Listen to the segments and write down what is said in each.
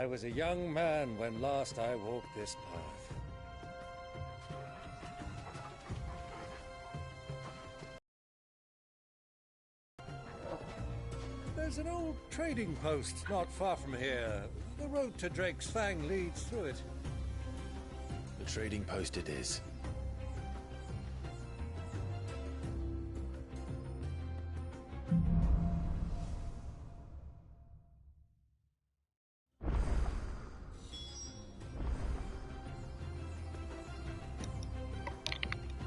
I was a young man when last I walked this path. There's an old trading post not far from here. The road to Drake's Fang leads through it. The trading post it is.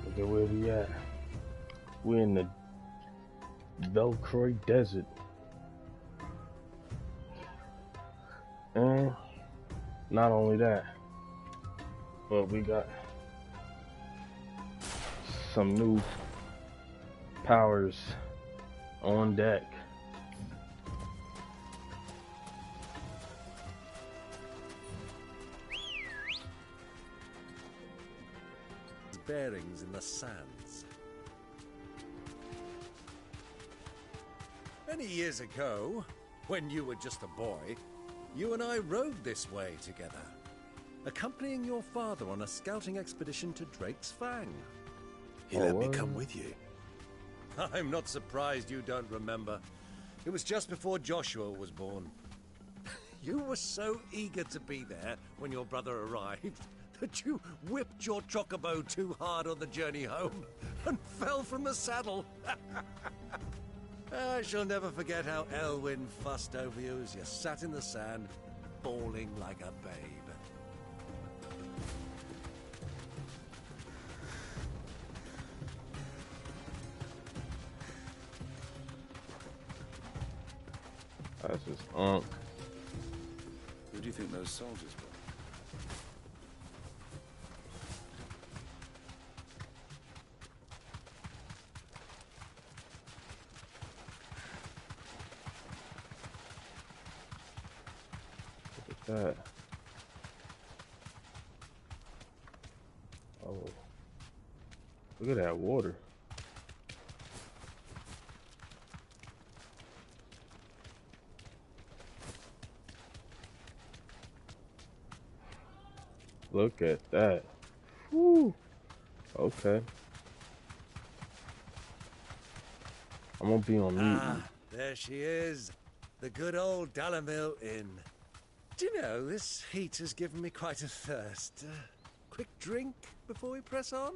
Look at where we at. We're in the Velcroy Desert. And not only that, but we got some new powers on deck. Bearings in the sands. Many years ago, when you were just a boy, you and I rode this way together, accompanying your father on a scouting expedition to Drake's Fang. He let me come with you. I'm not surprised you don't remember. It was just before Joshua was born. You were so eager to be there when your brother arrived that you whipped your chocobo too hard on the journey home and fell from the saddle. I shall never forget how Elwyn fussed over you as you sat in the sand, bawling like a babe. That's just Who do you think those soldiers were? that. Oh, look at that water. Look at that. Whew. Okay. I'm gonna be on mute. Ah, there she is. The good old Dhalmekia Inn. Do you know, this heat has given me quite a thirst. Quick drink before we press on?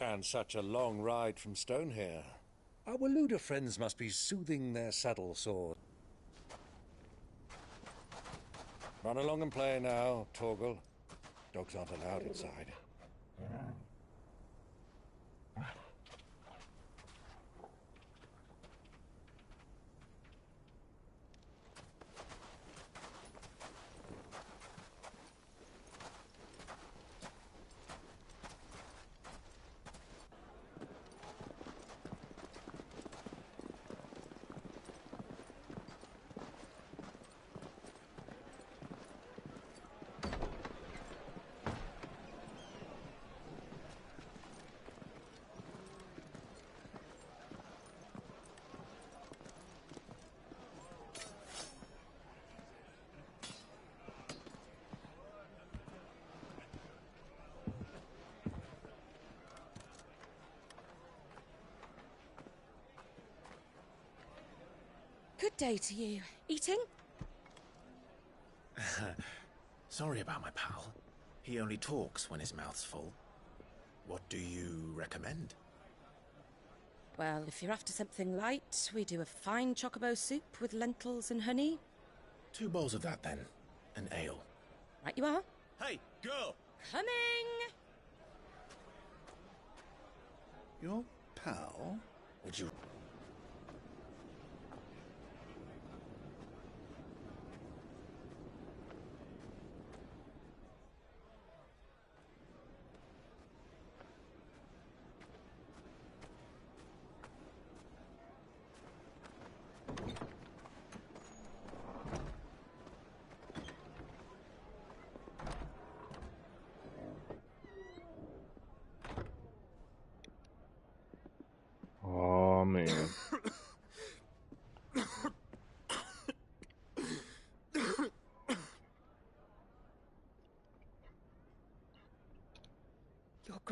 And such a long ride from Stone here. Our Waluda friends must be soothing their saddle sore. Run along and play now, Torgal. Dogs aren't allowed inside. Good day to you. Eating? Sorry about my pal. He only talks when his mouth's full. What do you recommend? Well, if you're after something light, we do a fine chocobo soup with lentils and honey. 2 bowls of that then. An ale. Right you are. Hey, girl! Coming! Your pal? Would you...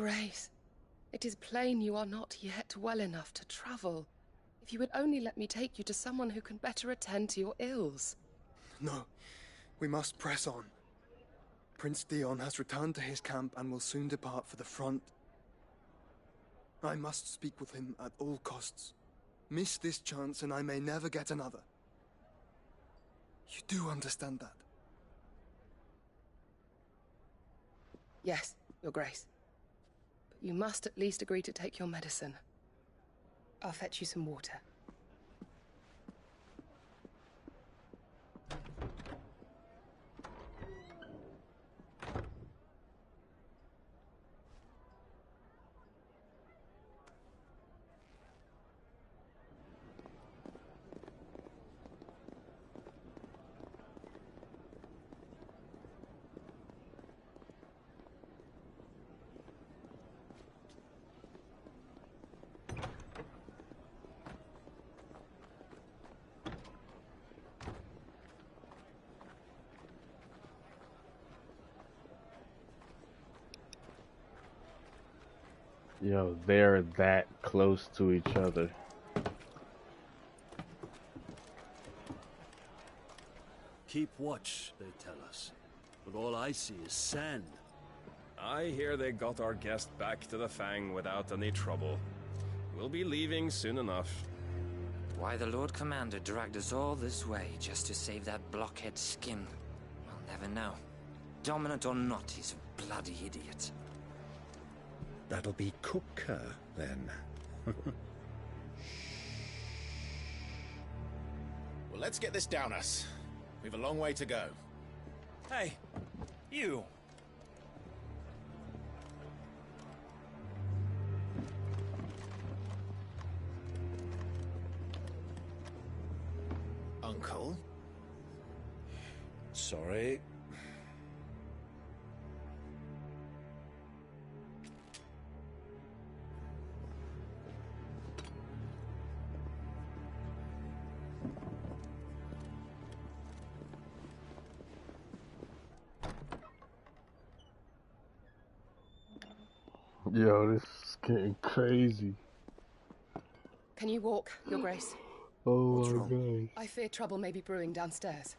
Grace, it is plain you are not yet well enough to travel. If you would only let me take you to someone who can better attend to your ills. No, we must press on. Prince Dion has returned to his camp and will soon depart for the front. I must speak with him at all costs. Miss this chance and I may never get another. You do understand that? Yes, Your Grace. But you must at least agree to take your medicine. I'll fetch you some water. Yo, they're that close to each other. Keep watch, they tell us. But all I see is sand. I hear they got our guest back to the Fang without any trouble. We'll be leaving soon enough. Why the Lord Commander dragged us all this way just to save that blockhead skin, we'll never know. Dominant or not, he's a bloody idiot. That'll be Cooker, then. Well, let's get this down us. We've a long way to go. Hey, you. Uncle? Sorry. Yo, this is getting crazy. Can you walk, Your Grace? Oh my god. I fear trouble may be brewing downstairs.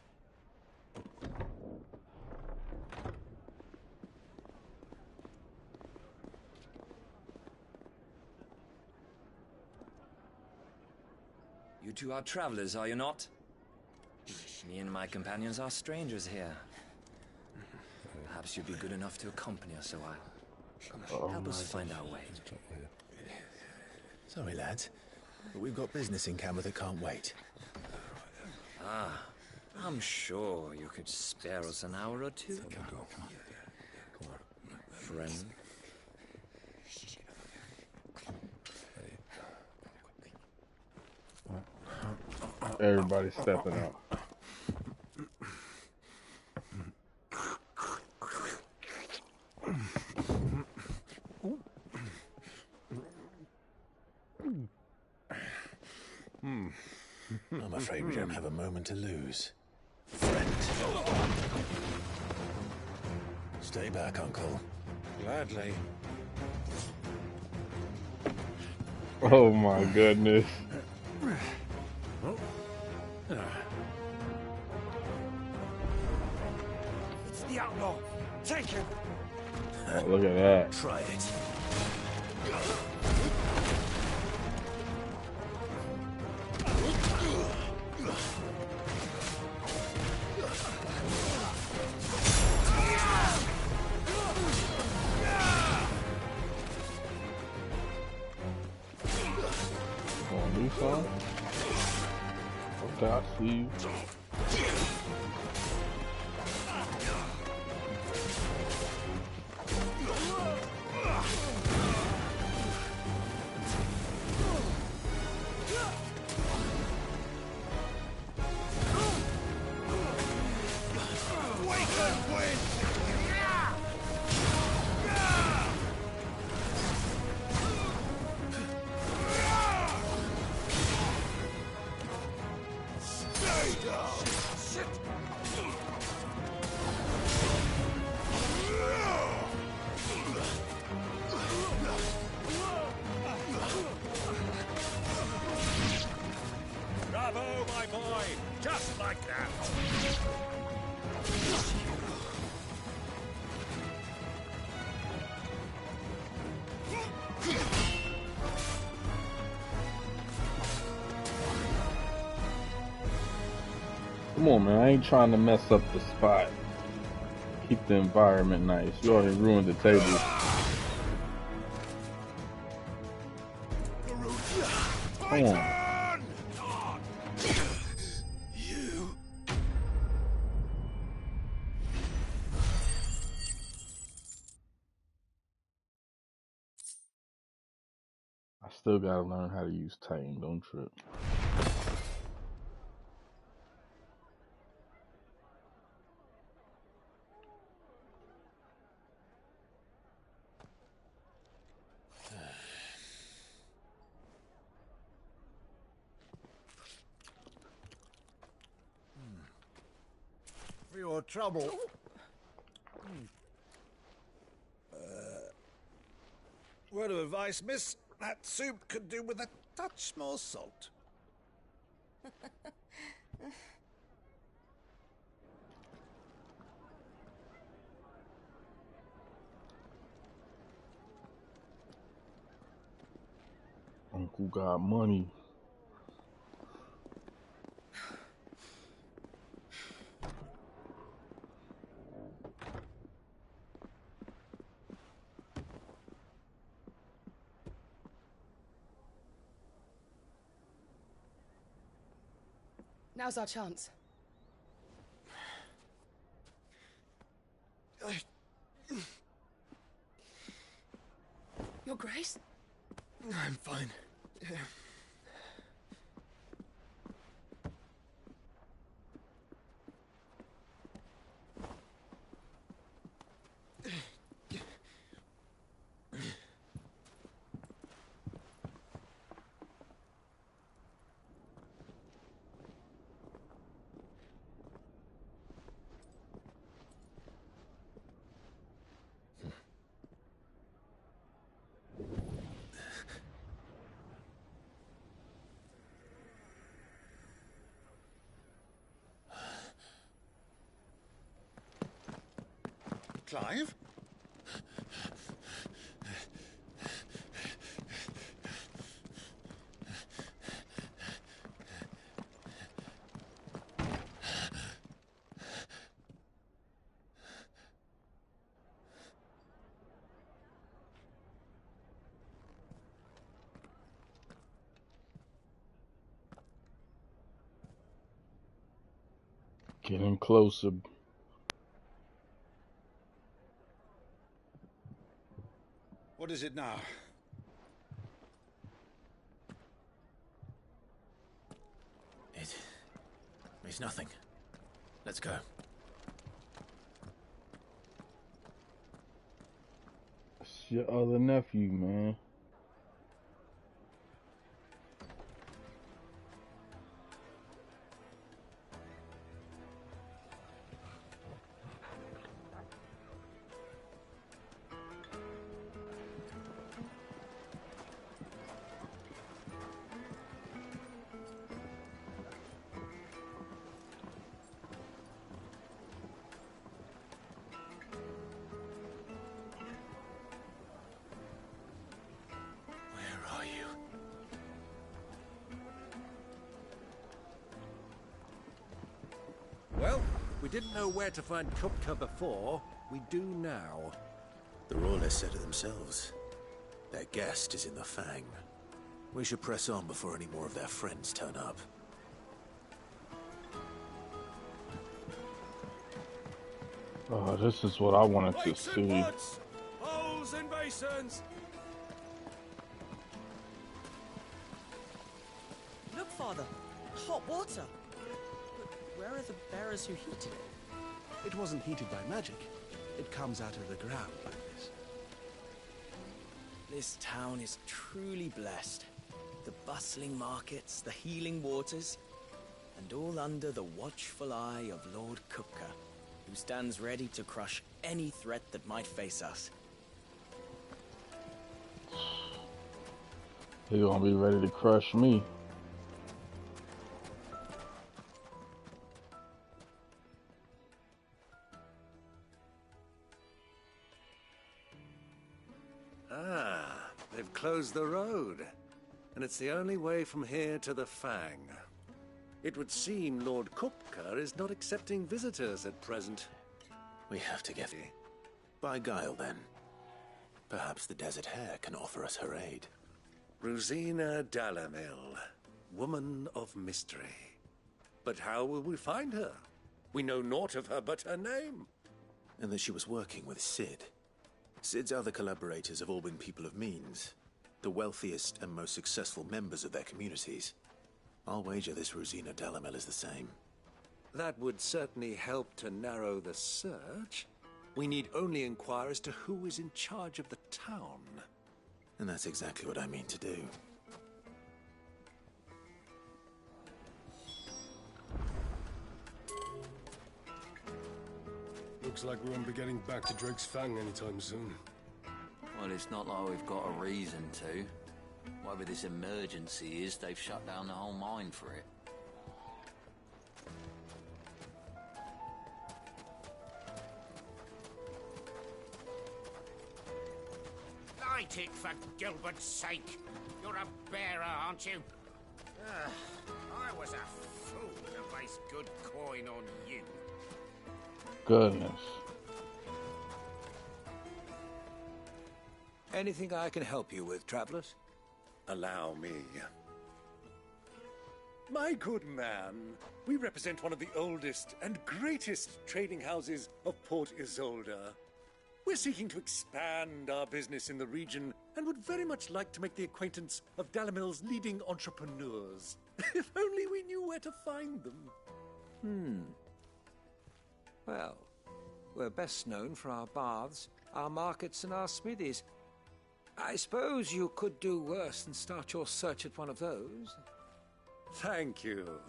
You two are travelers, are you not? Me and my companions are strangers here. Perhaps you'd be good enough to accompany us a while. Help us find our way. Sorry, lads, but we've got business in camera that can't wait. Ah, I'm sure you could spare us an hour or two. Come on. Friend. Everybody's stepping out. I'm afraid we don't have a moment to lose. Friend. Stay back, Uncle. Gladly. Oh my goodness. It's the outlaw. Take him. Oh, look at that. Try it. Okay, I see you. my boy! Just like that! Come on, man. I ain't trying to mess up the spot. Keep the environment nice. You already ruined the table. Come on. I still gotta learn how to use tame. Don't trip. For your trouble. Word of advice, miss. That soup could do with a touch more salt. Uncle got money. Now's our chance. Your Grace? I'm fine. Clive? Getting closer. What is it now? It's nothing. Let's go. It's your other nephew, man. Well, we didn't know where to find Kupka before. We do now. The Royalists said it themselves. Their guest is in the Fang. We should press on before any more of their friends turn up. Oh, this is what I wanted to Plates see. and pots, bowls and basins. Look, Father. Hot water. But where are the bearers who heated it? It wasn't heated by magic. It comes out of the ground like this. This town is truly blessed. The bustling markets, the healing waters, and all under the watchful eye of Lord Kupka, who stands ready to crush any threat that might face us. He gonna be ready to crush me. Ah, they've closed the road. And it's the only way from here to the Fang. It would seem Lord Kupka is not accepting visitors at present. We have to get... By Guile, then. Perhaps the Desert Hare can offer us her aid. Rosina Dhalmekia, woman of mystery. But how will we find her? We know naught of her but her name. And that she was working with Cid. Cid's other collaborators have all been people of means. The wealthiest and most successful members of their communities. I'll wager this Rosina Dhalmekia is the same. That would certainly help to narrow the search. We need only inquire as to who is in charge of the town. And that's exactly what I mean to do. Looks like we won't be getting back to Drake's Fang anytime soon. Well, it's not like we've got a reason to. Whatever this emergency is, they've shut down the whole mine for it. Light it, for Gilbert's sake. You're a bearer, aren't you? I was a fool to waste good coin on you. Goodness. Anything I can help you with, travelers? Allow me. My good man, we represent one of the oldest and greatest trading houses of Port Isolde. We're seeking to expand our business in the region and would very much like to make the acquaintance of Dhalmekia's leading entrepreneurs. If only we knew where to find them. Well, we're best known for our baths, our markets, and our smithies. I suppose you could do worse than start your search at one of those. Thank you.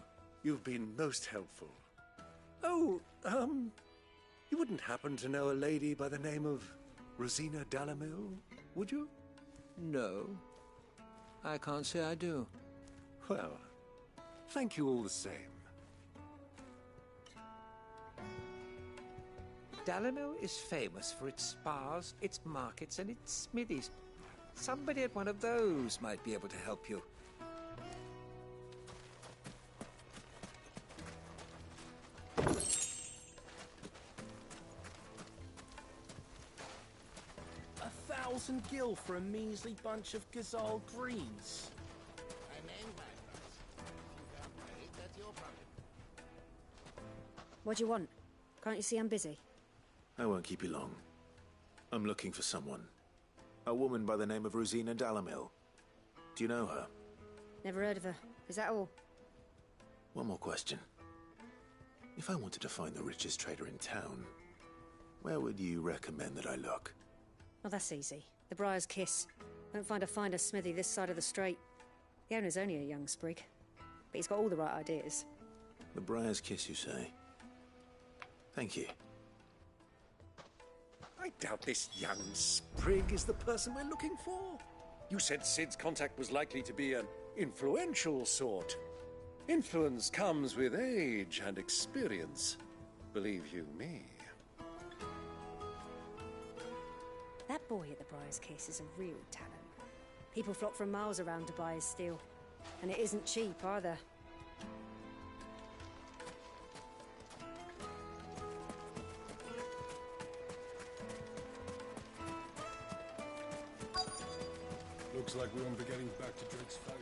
You've been most helpful. Oh, you wouldn't happen to know a lady by the name of Rosina Dhalmekia, would you? No. I can't say I do. Well, thank you all the same. Dhalmekia is famous for its spas, its markets, and its smithies. Somebody at one of those might be able to help you. $1,000 for a measly bunch of Gazal greens. What do you want? Can't you see I'm busy? I won't keep you long. I'm looking for someone. A woman by the name of Rosina Dhalmekia. Do you know her? Never heard of her. Is that all? One more question. If I wanted to find the richest trader in town, where would you recommend that I look? Oh, that's easy. The Briar's Kiss. Won't find a finer smithy this side of the strait. The owner's only a young sprig, but he's got all the right ideas. The Briar's Kiss, you say? Thank you. I doubt this young sprig is the person we're looking for. You said Cid's contact was likely to be an influential sort. Influence comes with age and experience. Believe you me. That boy at the Briar's Kiss is a real talent. People flock from miles around to buy his steel. And it isn't cheap either. Looks like we won't be getting back to Drake's Fang.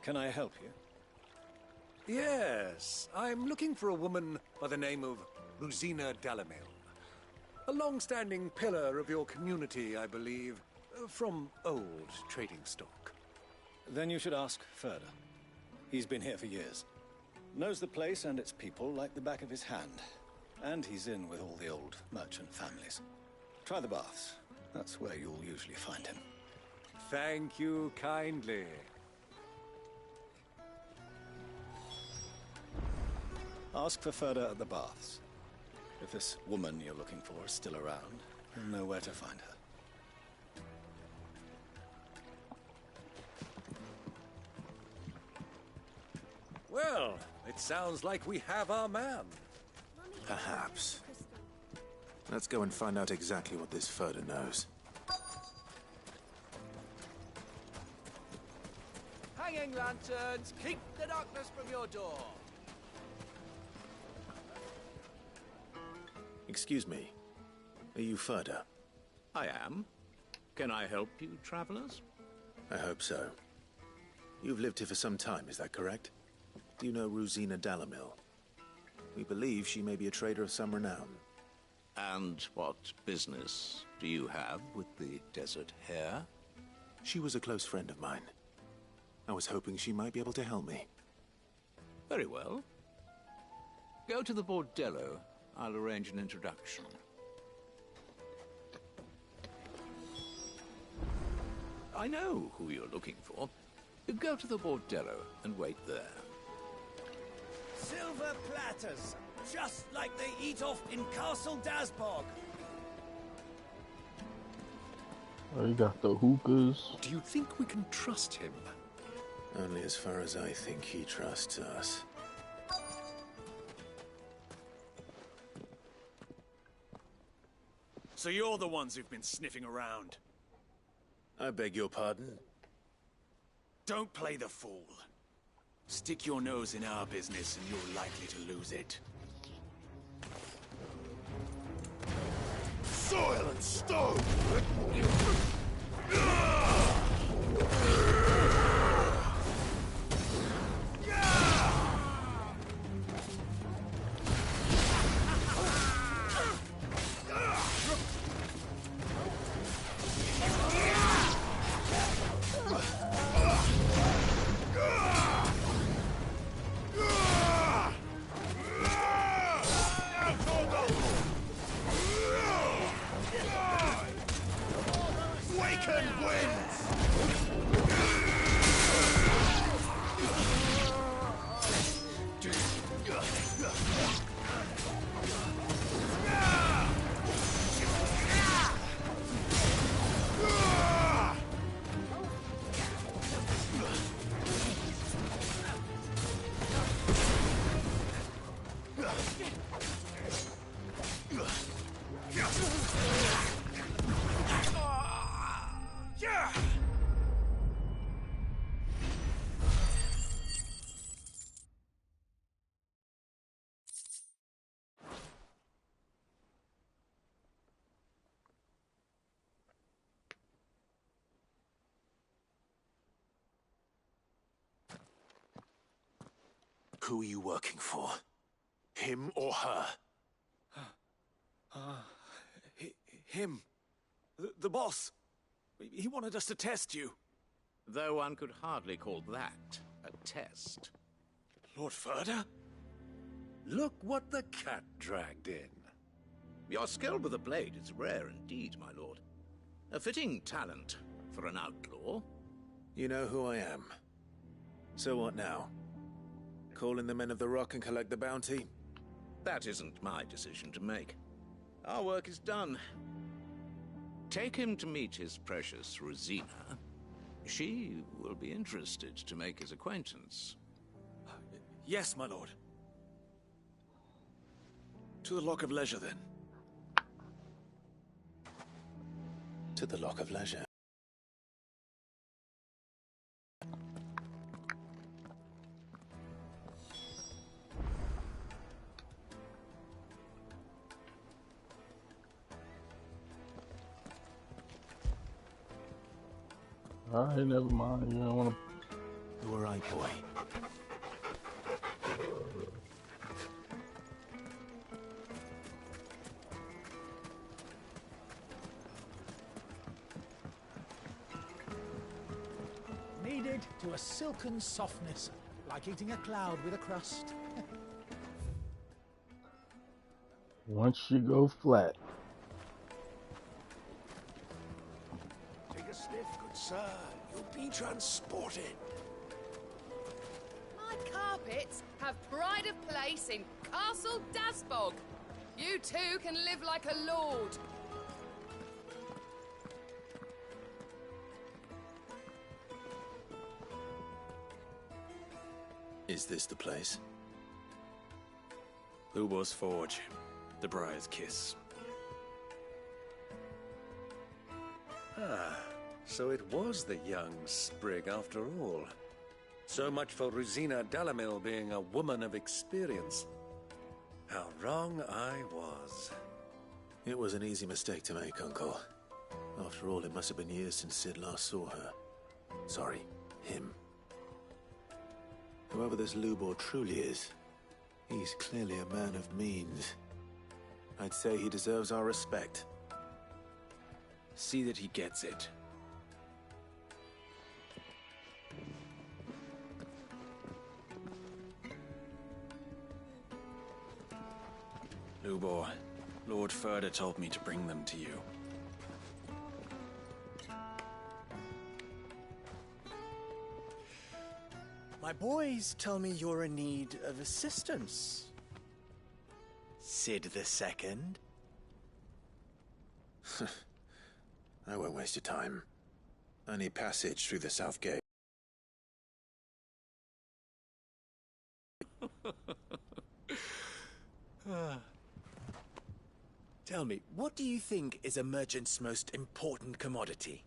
Can I help you? Yes, I'm looking for a woman by the name of Rosina Dhalmekia. A long-standing pillar of your community, I believe, from old trading stock. Then you should ask Ferda. He's been here for years. Knows the place and its people like the back of his hand. And he's in with all the old merchant families. Try the baths. That's where you'll usually find him. Thank you kindly. Ask for Ferda at the baths. If this woman you're looking for is still around, you'll know where to find her. It sounds like we have our man. Perhaps. Let's go and find out exactly what this Furder knows. Hanging lanterns, keep the darkness from your door. Excuse me. Are you Furder? I am. Can I help you, travelers? I hope so. You've lived here for some time, is that correct? Do you know Rosina Dalamil? We believe she may be a trader of some renown. And what business do you have with the Desert Hare? She was a close friend of mine. I was hoping she might be able to help me. Very well. Go to the Bordello. I'll arrange an introduction. I know who you're looking for. Go to the Bordello and wait there. Silver platters, just like they eat off in Castle Dasbog. Oh, you got the hookahs. Do you think we can trust him? Only as far as I think he trusts us. So you're the ones who've been sniffing around? I beg your pardon? Don't play the fool. Stick your nose in our business and you're likely to lose it. Soil and stone! Who are you working for? Him or her? Him. The boss. He wanted us to test you. Though one could hardly call that a test. Lord Furder? Look what the cat dragged in. Your skill with the blade is rare indeed, my lord. A fitting talent for an outlaw. You know who I am. So what now? Call in the Men of the Rock and collect the bounty? That isn't my decision to make. Our work is done. Take him to meet his precious Rosina. She will be interested to make his acquaintance. Yes, my lord. To the Lock of Leisure, then. To the Lock of Leisure. Alright, never mind. You don't want to. You were right, boy. Kneaded to a silken softness, like eating a cloud with a crust. Once you go flat. Take a sniff, good sir. You'll be transported. My carpets have pride of place in Castle Dasbog. You too can live like a lord. Is this the place? Lubor's Forge. The Briar's Kiss. Ah, so it was the young sprig after all. So much for Rosina Dhalmekia being a woman of experience. How wrong I was. It was an easy mistake to make, Uncle. After all, it must have been years since Sid last saw her. Sorry, him. Whoever this Lubor truly is, he's clearly a man of means. I'd say he deserves our respect. See that he gets it. Lubor, Lord Furder told me to bring them to you. My boys tell me you're in need of assistance. Sid the Second? I won't waste your time. I need passage through the south gate. Tell me, what do you think is a merchant's most important commodity?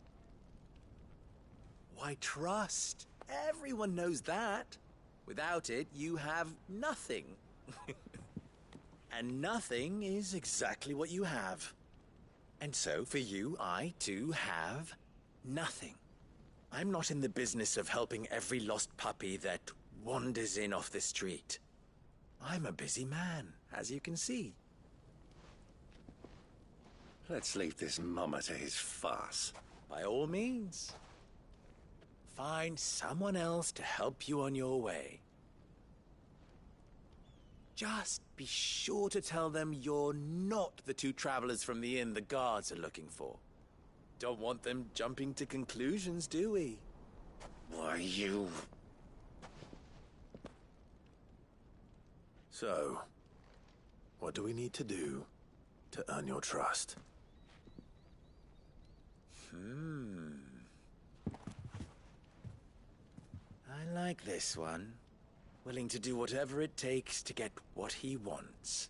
Why, trust. Everyone knows that. Without it, you have nothing. And nothing is exactly what you have. And so, for you, I, too, have nothing. I'm not in the business of helping every lost puppy that wanders in off the street. I'm a busy man, as you can see. Let's leave this mummer to his farce. By all means. Find someone else to help you on your way. Just be sure to tell them you're not the two travelers from the inn the guards are looking for. Don't want them jumping to conclusions, do we? Why, you... So, what do we need to do to earn your trust? I like this one. Willing to do whatever it takes to get what he wants.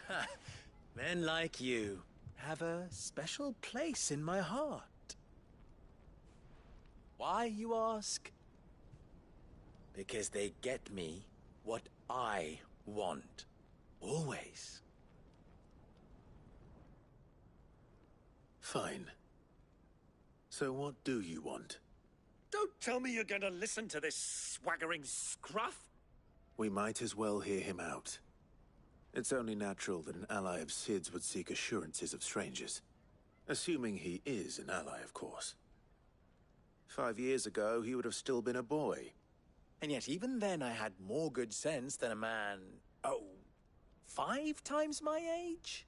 Ha! Men like you have a special place in my heart. Why, you ask? Because they get me what I want. Always. Fine. So what do you want? Don't tell me you're going to listen to this swaggering scruff! We might as well hear him out. It's only natural that an ally of Sid's would seek assurances of strangers. Assuming he is an ally, of course. 5 years ago, he would have still been a boy. And yet even then I had more good sense than a man, 5 times my age?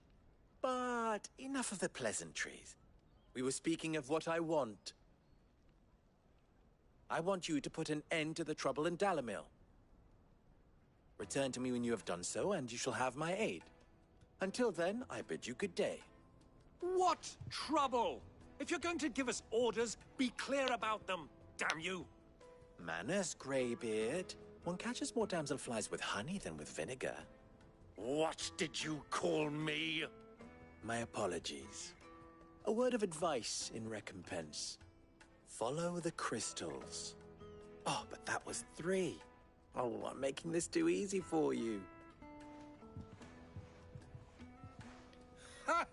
But enough of the pleasantries. We were speaking of what I want. I want you to put an end to the trouble in Dhalmekia. Return to me when you have done so, and you shall have my aid. Until then, I bid you good day. What trouble? If you're going to give us orders, be clear about them, damn you! Manners, Greybeard. One catches more damselflies with honey than with vinegar. What did you call me? My apologies. A word of advice in recompense. Follow the crystals. Oh, but that was 3. Oh, I'm making this too easy for you. Ha!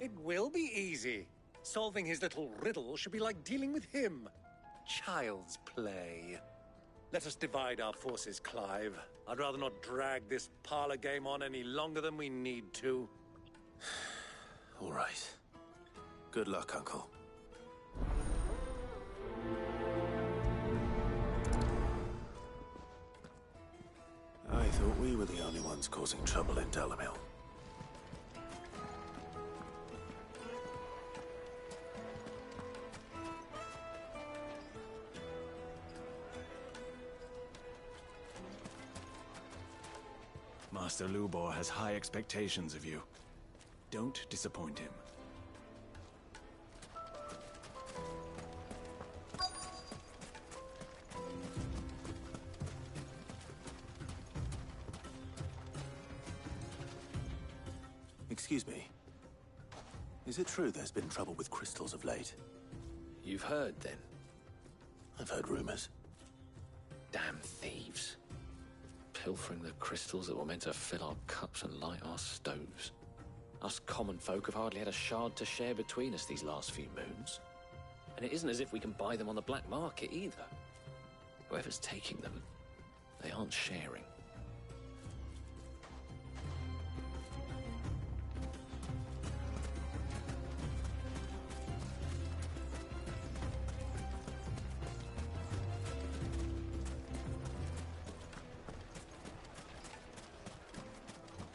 It will be easy. Solving his little riddle should be like dealing with him. Child's play. Let us divide our forces, Clive. I'd rather not drag this parlor game on any longer than we need to. All right. Good luck, Uncle. I thought we were the only ones causing trouble in Dhalmekia. Master Lubor has high expectations of you. Don't disappoint him. Excuse me. Is it true there's been trouble with crystals of late? You've heard, then? I've heard rumors. Damn thieves. Pilfering the crystals that were meant to fill our cups and light our stoves. Us common folk have hardly had a shard to share between us these last few moons. And it isn't as if we can buy them on the black market either. Whoever's taking them, they aren't sharing.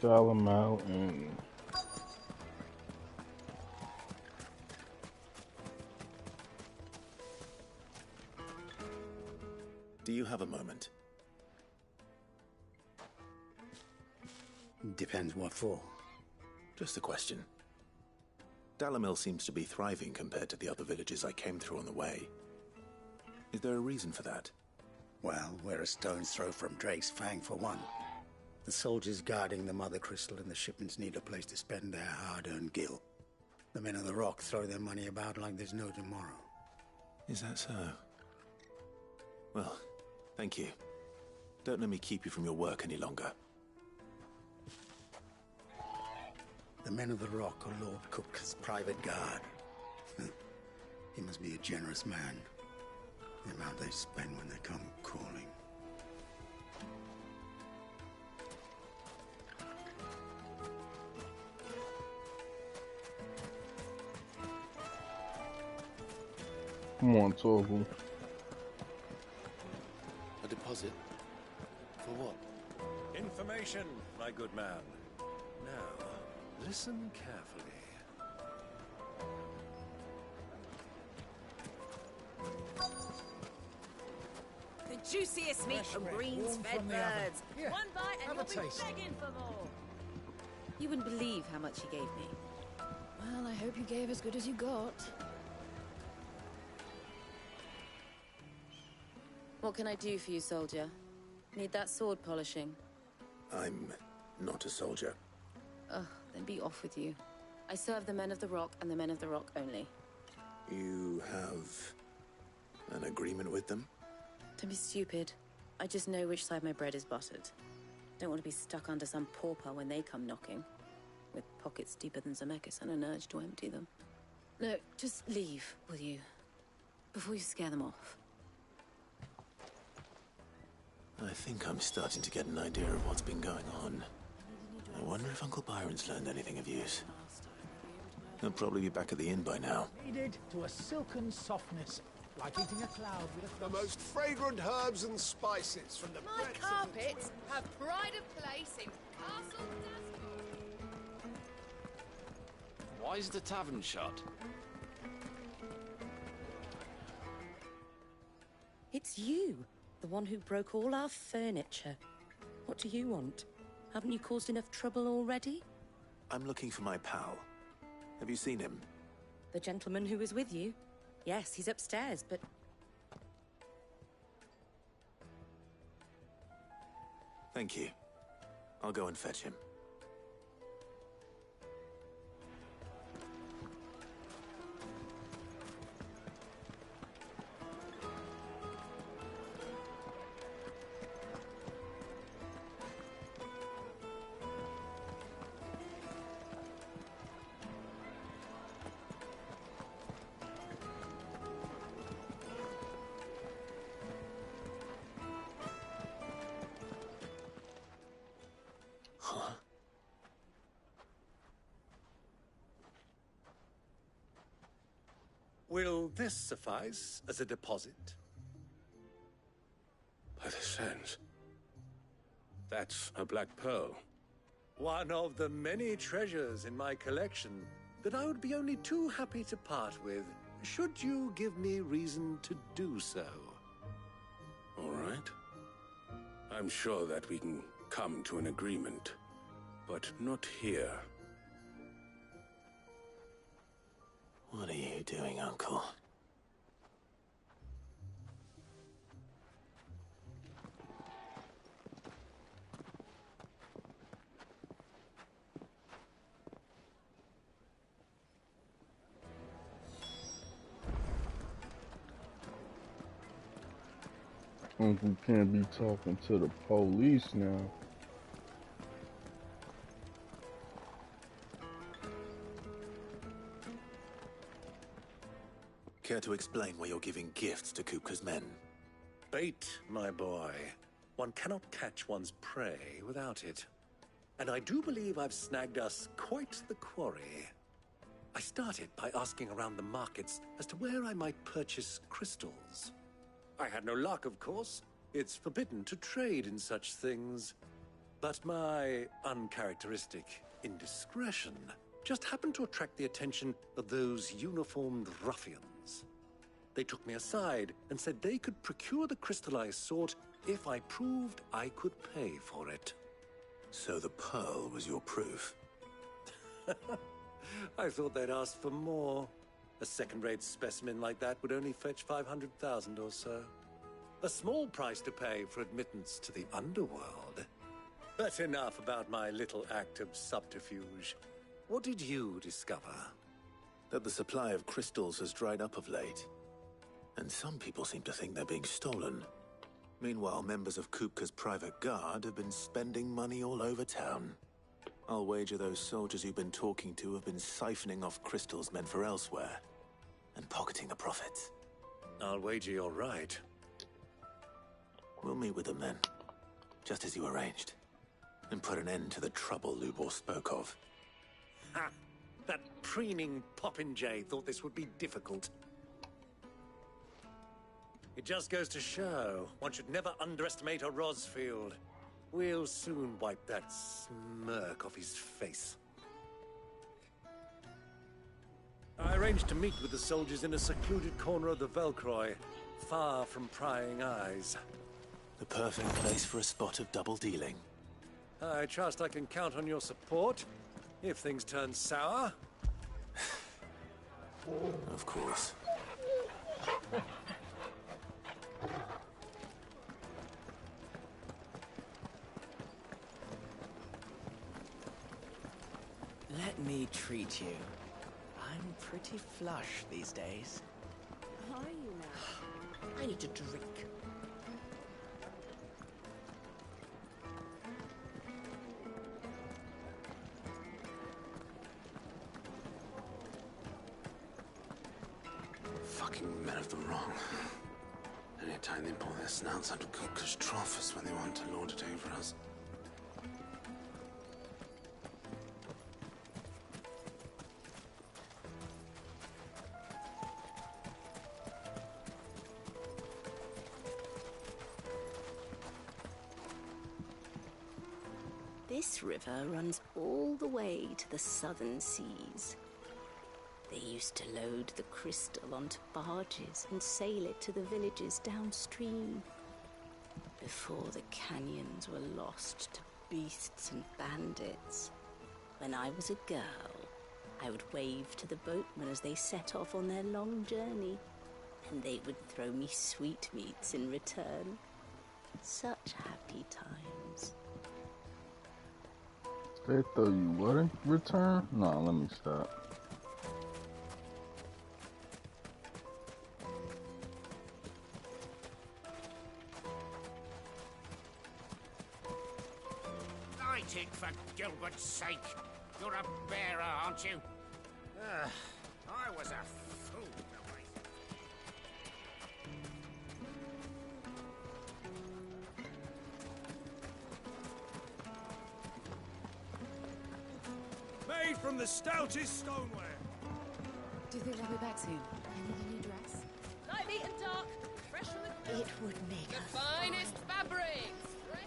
Dhalmekia. Do you have a moment? Depends what for. Just a question. Dhalmekia seems to be thriving compared to the other villages I came through on the way. Is there a reason for that? Well, we're a stone's throw from Drake's Fang for one. The soldiers guarding the Mother Crystal and the shipments need a place to spend their hard-earned gil. The men of the Rock throw their money about like there's no tomorrow. Is that so? Well, thank you. Don't let me keep you from your work any longer. The men of the Rock are Lord Cook's private guard. He must be a generous man. The amount they spend when they come calling. Come on, Torval. A deposit? For what? Information, my good man. Now, listen carefully. The juiciest meat from greens-fed birds. Here, One bite and have you'll a be taste. begging for more. You wouldn't believe how much he gave me. Well, I hope you gave as good as you got. What can I do for you, soldier? Need that sword polishing? I'm not a soldier. Ugh, then be off with you. I serve the men of the Rock and the men of the Rock only. You have an agreement with them? Don't be stupid. I just know which side my bread is buttered. Don't want to be stuck under some pauper when they come knocking. With pockets deeper than Dhalmekia and an urge to empty them. No, just leave, will you? Before you scare them off. I think I'm starting to get an idea of what's been going on. I wonder if Uncle Byron's learned anything of use. He'll probably be back at the inn by now. Kneaded to a silken softness, like eating a cloud with a The most fragrant herbs and spices from the My breadths carpets have pride of place in Castle Why is the tavern shut? It's you, the one who broke all our furniture. What do you want? Haven't you caused enough trouble already? I'm looking for my pal. Have you seen him? The gentleman who was with you? Yes, he's upstairs, but... Thank you. I'll go and fetch him. Will this suffice as a deposit? By the sands. That's a black pearl. One of the many treasures in my collection that I would be only too happy to part with, should you give me reason to do so. All right. I'm sure that we can come to an agreement, but not here. What are you doing, Uncle? Uncle can't be talking to the police now. Care to explain why you're giving gifts to Kupka's men? Bait, my boy. One cannot catch one's prey without it. And I do believe I've snagged us quite the quarry. I started by asking around the markets as to where I might purchase crystals. I had no luck, of course. It's forbidden to trade in such things. But my uncharacteristic indiscretion just happened to attract the attention of those uniformed ruffians. They took me aside and said they could procure the crystal I sought if I proved I could pay for it. So the pearl was your proof? I thought they'd ask for more. A second-rate specimen like that would only fetch 500,000 or so. A small price to pay for admittance to the underworld. But enough about my little act of subterfuge. What did you discover? That the supply of crystals has dried up of late. And some people seem to think they're being stolen. Meanwhile, members of Kupka's private guard have been spending money all over town. I'll wager those soldiers you've been talking to have been siphoning off crystals meant for elsewhere, and pocketing the profits. I'll wager you're right. We'll meet with them then, just as you arranged, and put an end to the trouble Lubor spoke of. Ha! That preening popinjay thought this would be difficult. It just goes to show, one should never underestimate a Rosfield. We'll soon wipe that smirk off his face. I arranged to meet with the soldiers in a secluded corner of the Velcroy, far from prying eyes. The perfect place for a spot of double dealing. I trust I can count on your support, if things turn sour. Of course. Let me treat you. I'm pretty flush these days. Are you now? I need a drink. Fucking men of the wrong. Anytime they pull their snouts out of Kupka's trough is when they want to lord it over us. This river runs all the way to the southern seas. They used to load the crystal onto barges and sail it to the villages downstream. Before the canyons were lost to beasts and bandits. When I was a girl, I would wave to the boatmen as they set off on their long journey, and they would throw me sweetmeats in return. Such happy times. They throw you what in return? No, let me stop. Light it, for Gilbert's sake. You're a bearer, aren't you? I was a fool. Made from the stoutest stoneware. Do you think they'll be back soon? I need a new dress. Light, neat and dark. Fresh from the... It would make The finest fabrics! Fresh.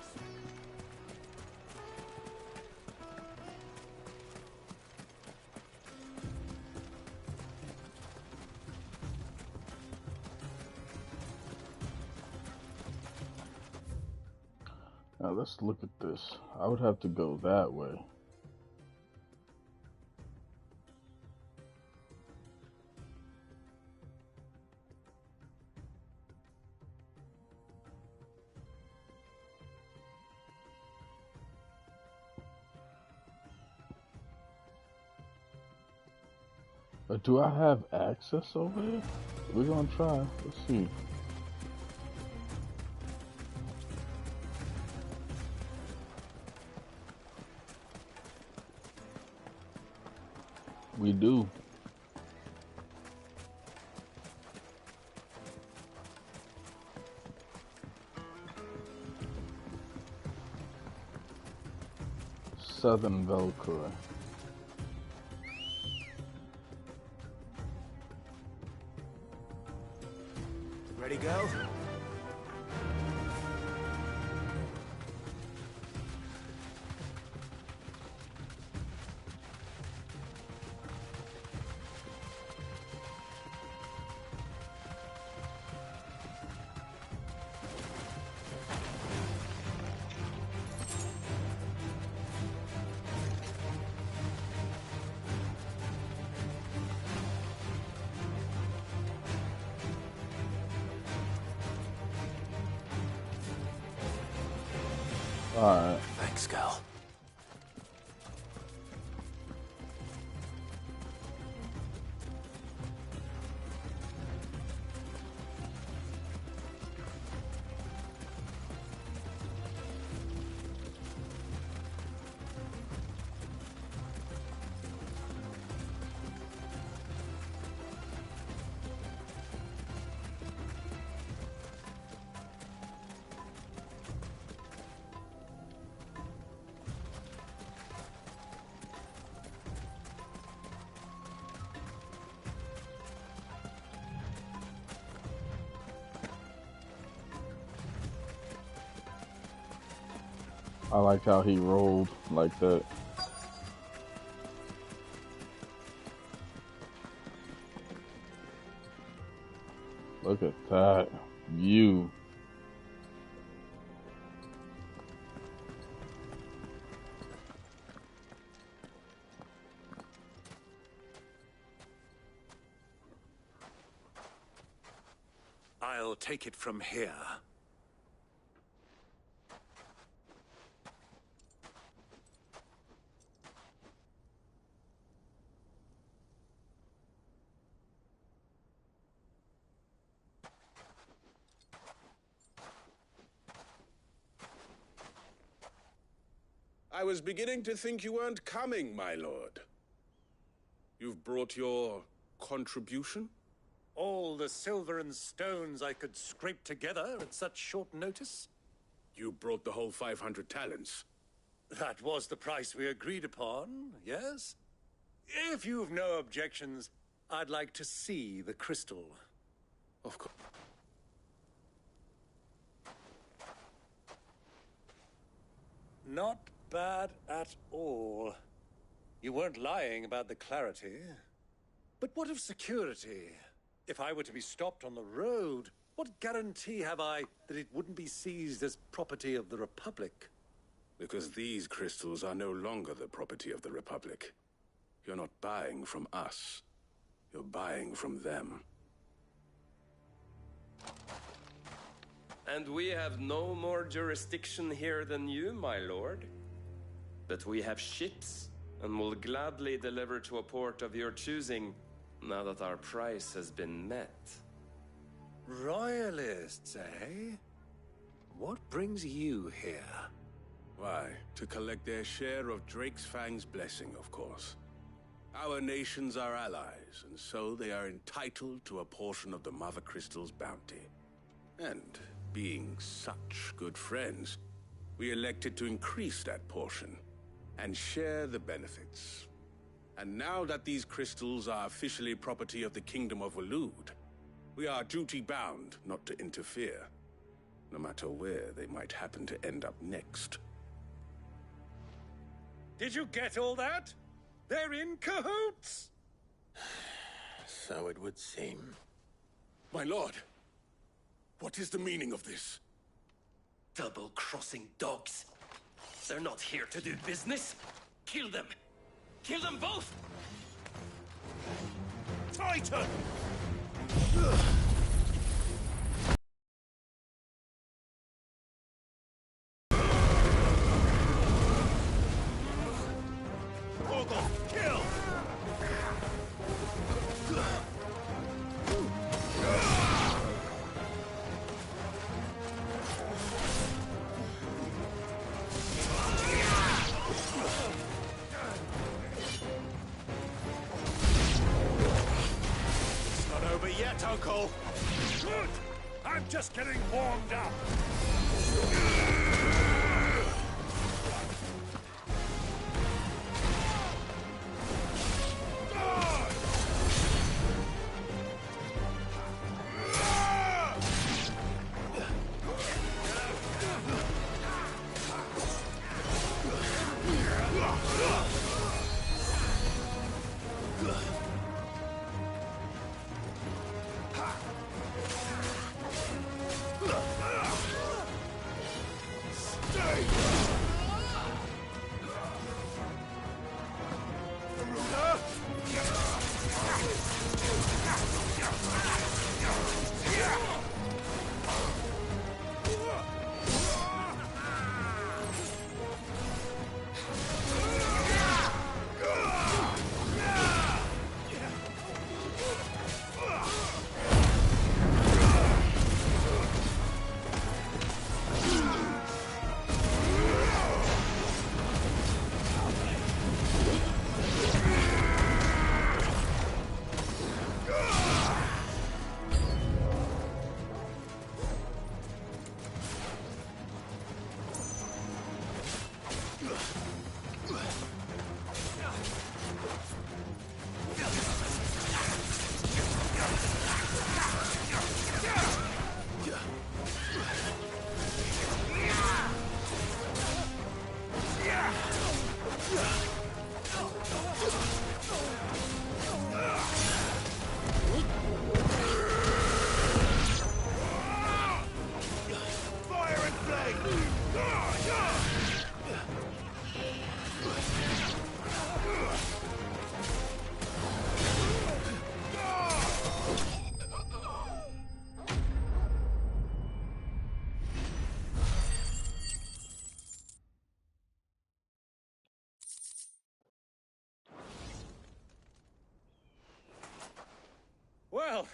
Now let's look at this. I would have to go that way. Do I have access over there? We're gonna try. Let's see. We do. Southern Velcro. Ready, go? Alright. Thanks, Gal. I liked how he rolled like that. Look at that view. I'll take it from here. I was beginning to think you weren't coming, my lord. You've brought your contribution? All the silver and stones I could scrape together at such short notice? You brought the whole 500 talents. That was the price we agreed upon, yes? If you've no objections, I'd like to see the crystal. Of course. Not bad at all. You weren't lying about the clarity. But what of security? If I were to be stopped on the road, what guarantee have I that it wouldn't be seized as property of the Republic? Because these crystals are no longer the property of the Republic. You're not buying from us. You're buying from them. And we have no more jurisdiction here than you, my lord. But we have ships, and will gladly deliver to a port of your choosing, now that our price has been met. Royalists, eh? What brings you here? Why, to collect their share of Drake's Fang's blessing, of course. Our nations are allies, and so they are entitled to a portion of the Mother Crystal's bounty. And, being such good friends, we elected to increase that portion and share the benefits. And now that these crystals are officially property of the Kingdom of Waloed, we are duty-bound not to interfere, no matter where they might happen to end up next. Did you get all that? They're in cahoots! So it would seem. My lord, what is the meaning of this? Double-crossing dogs. They're not here to do business. Kill them! Kill them both! Titan! Uncle! Good! I'm just getting warmed up. Well,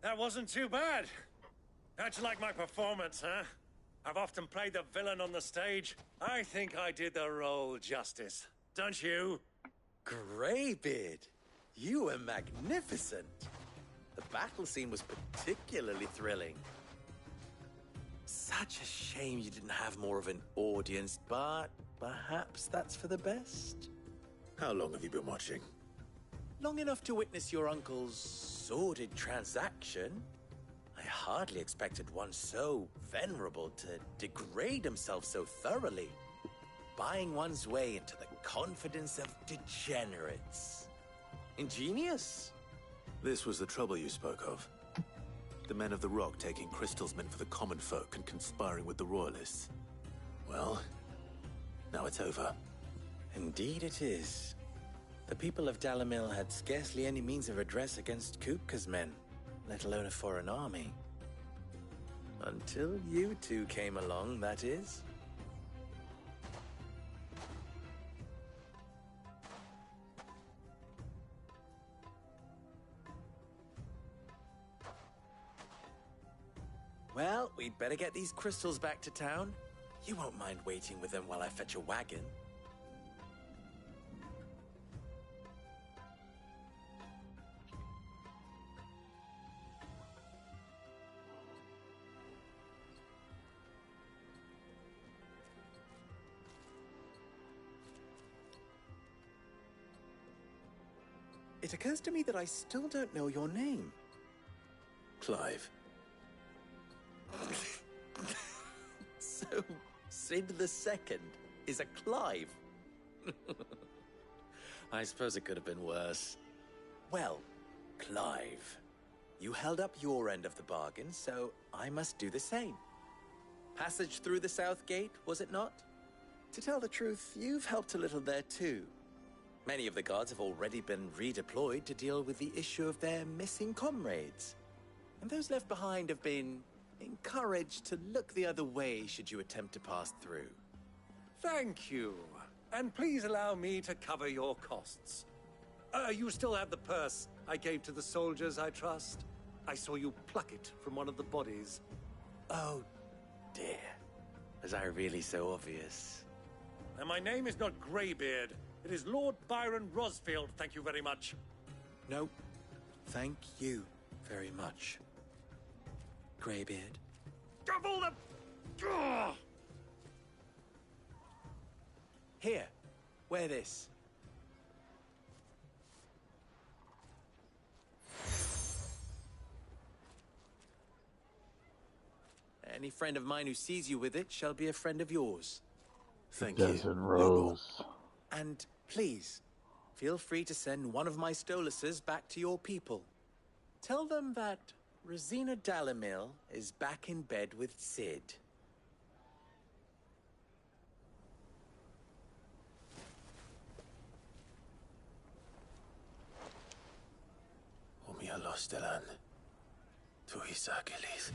that wasn't too bad. How'd you like my performance, huh? I've often played the villain on the stage. I think I did the role justice. Don't you? Greybeard, you were magnificent. The battle scene was particularly thrilling. Such a shame you didn't have more of an audience, but perhaps that's for the best. How long have you been watching? Long enough to witness your uncle's sordid transaction. I hardly expected one so venerable to degrade himself so thoroughly, buying one's way into the confidence of degenerates. Ingenious. This was the trouble you spoke of. The men of the Rock taking crystals meant for the common folk and conspiring with the Royalists. Well, now it's over. Indeed it is. The people of Dhalmekia had scarcely any means of redress against Kupka's men, let alone a foreign army. Until you two came along, that is. Well, we'd better get these crystals back to town. You won't mind waiting with them while I fetch a wagon. It occurs to me that I still don't know your name. Clive. So, Sid the Second is a Clive? I suppose it could have been worse. Well, Clive, you held up your end of the bargain, so I must do the same. Passage through the South Gate, was it not? To tell the truth, you've helped a little there too. Many of the guards have already been redeployed to deal with the issue of their missing comrades. And those left behind have been encouraged to look the other way should you attempt to pass through. Thank you. And please allow me to cover your costs. You still have the purse I gave to the soldiers, I trust? I saw you pluck it from one of the bodies. Oh, dear. Was I really so obvious? And my name is not Greybeard. It is Lord Byron Rosfield, thank you very much. No, thank you very much. Greybeard. Double the... Here, wear this. Any friend of mine who sees you with it shall be a friend of yours. Thank you, Desert Rose. And please, feel free to send one of my Stoluses back to your people. Tell them that Rosina Dhalmekia is back in bed with Sid. Omia los delan. Tu isakelis.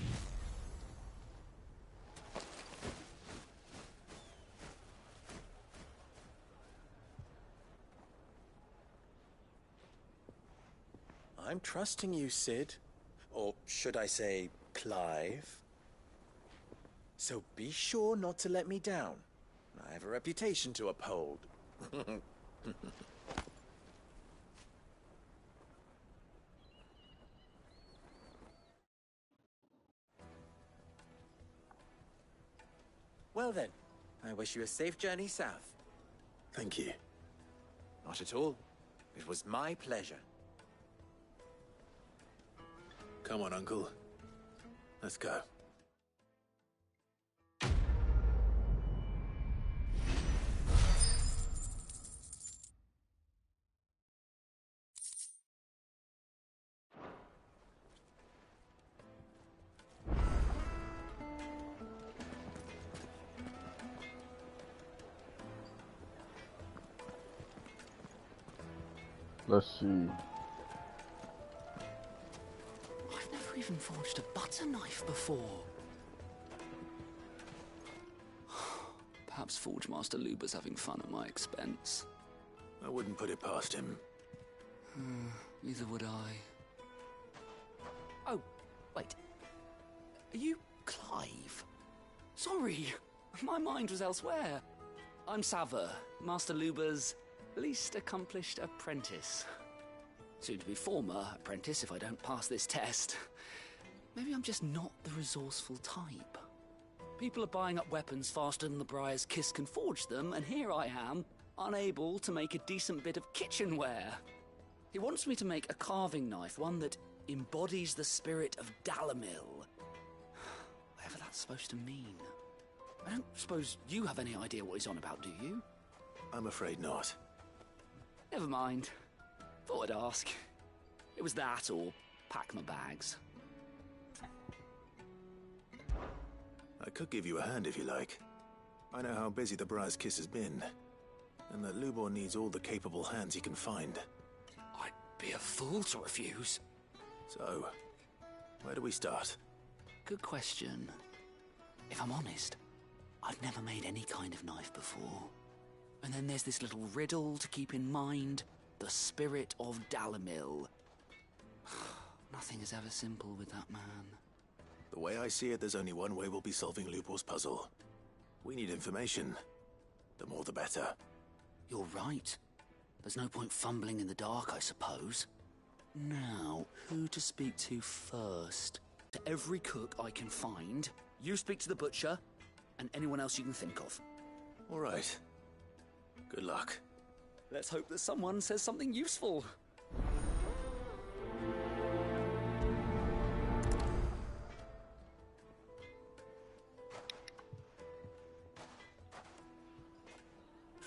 I'm trusting you, Sid. Or should I say, Clive? So be sure not to let me down. I have a reputation to uphold. Well then, I wish you a safe journey south. Thank you. Not at all. It was my pleasure. Come on, Uncle. Let's go. Let's see. I've never even forged a butter knife before. Perhaps Forge Master Luber's having fun at my expense. I wouldn't put it past him. Neither would I. Oh, wait. Are you Clive? Sorry, my mind was elsewhere. I'm Sava, Master Luber's least accomplished apprentice. Soon to be former apprentice if I don't pass this test. Maybe I'm just not the resourceful type. People are buying up weapons faster than the Briar's Kiss can forge them, and here I am, unable to make a decent bit of kitchenware. He wants me to make a carving knife, one that embodies the spirit of Dhalmekia. Whatever that's supposed to mean. I don't suppose you have any idea what he's on about, do you? I'm afraid not. Never mind. Thought I'd ask. It was that or pack my bags. I could give you a hand if you like. I know how busy the Briar's Kiss has been, and that Lubor needs all the capable hands he can find. I'd be a fool to refuse. So, where do we start? Good question. If I'm honest, I've never made any kind of knife before. And then there's this little riddle to keep in mind. The spirit of Dhalmekia. Nothing is ever simple with that man. The way I see it, there's only one way we'll be solving Lubor's puzzle. We need information. The more the better. You're right. There's no point fumbling in the dark, I suppose. Now, who to speak to first? To every cook I can find. You speak to the butcher, and anyone else you can think of. All right. Good luck. Let's hope that someone says something useful.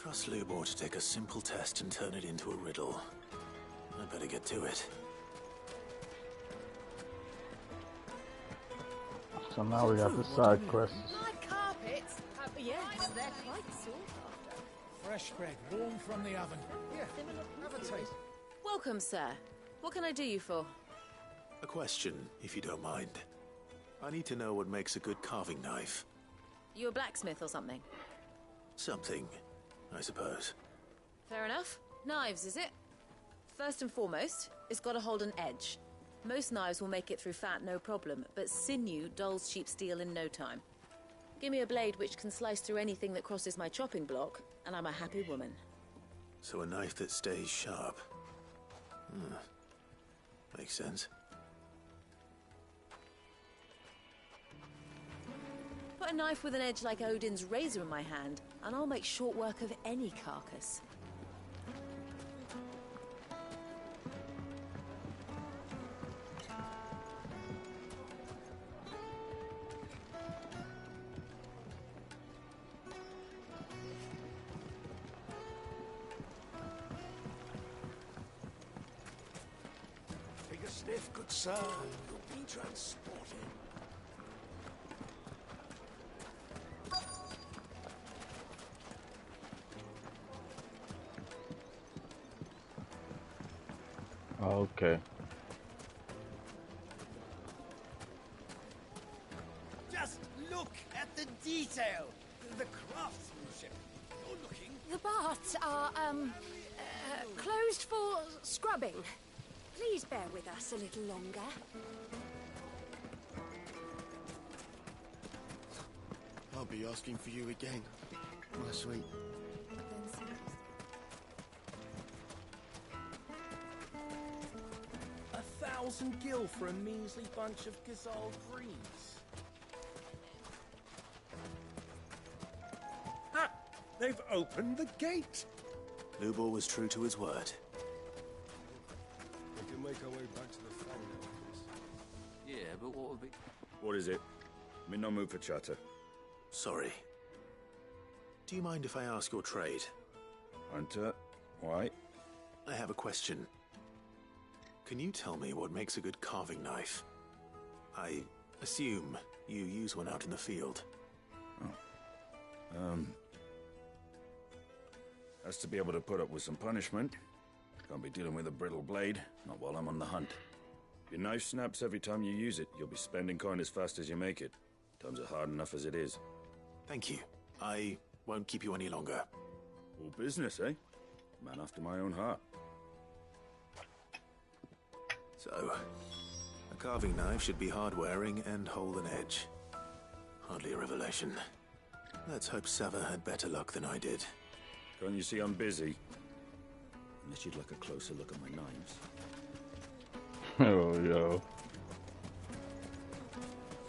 Trust Lubor to take a simple test and turn it into a riddle. I better get to it. So now we got the side quests. Like carpets? Yes, they're quite sought after. Fresh bread, warm from the oven. Here, have a taste. Welcome, sir. What can I do you for? A question, if you don't mind. I need to know what makes a good carving knife. You a blacksmith or something? Something, I suppose. Fair enough. Knives, is it? First and foremost, it's got to hold an edge. Most knives will make it through fat, no problem, but sinew dulls cheap steel in no time. Give me a blade which can slice through anything that crosses my chopping block, and I'm a happy woman. So a knife that stays sharp. Makes sense. Put a knife with an edge like Odin's razor in my hand, and I'll make short work of any carcass. Take a sniff, good sir. You'll be transported. Okay. Just look at the detail. The craftsmanship. You're looking. The baths are, closed for scrubbing. Please bear with us a little longer. I'll be asking for you again, my sweet. 1,000 gil for a measly bunch of Gazal greaves. Ha! They've opened the gate! Lubor was true to his word. We can make our way back to the fang now, please. Yeah, but what would be... What is it? I'm in no mood for chatter. Sorry. Do you mind if I ask your trade? Hunter, why? I have a question. Can you tell me what makes a good carving knife? I assume you use one out in the field. Has to be able to put up with some punishment. Can't be dealing with a brittle blade, not while I'm on the hunt. If your knife snaps every time you use it, you'll be spending coin as fast as you make it. Times are hard enough as it is. Thank you. I won't keep you any longer. All business, eh? Man after my own heart. So, a carving knife should be hard-wearing and hold an edge. Hardly a revelation. Let's hope Sava had better luck than I did. Can't you see I'm busy? Unless you'd like a closer look at my knives. Oh, yo.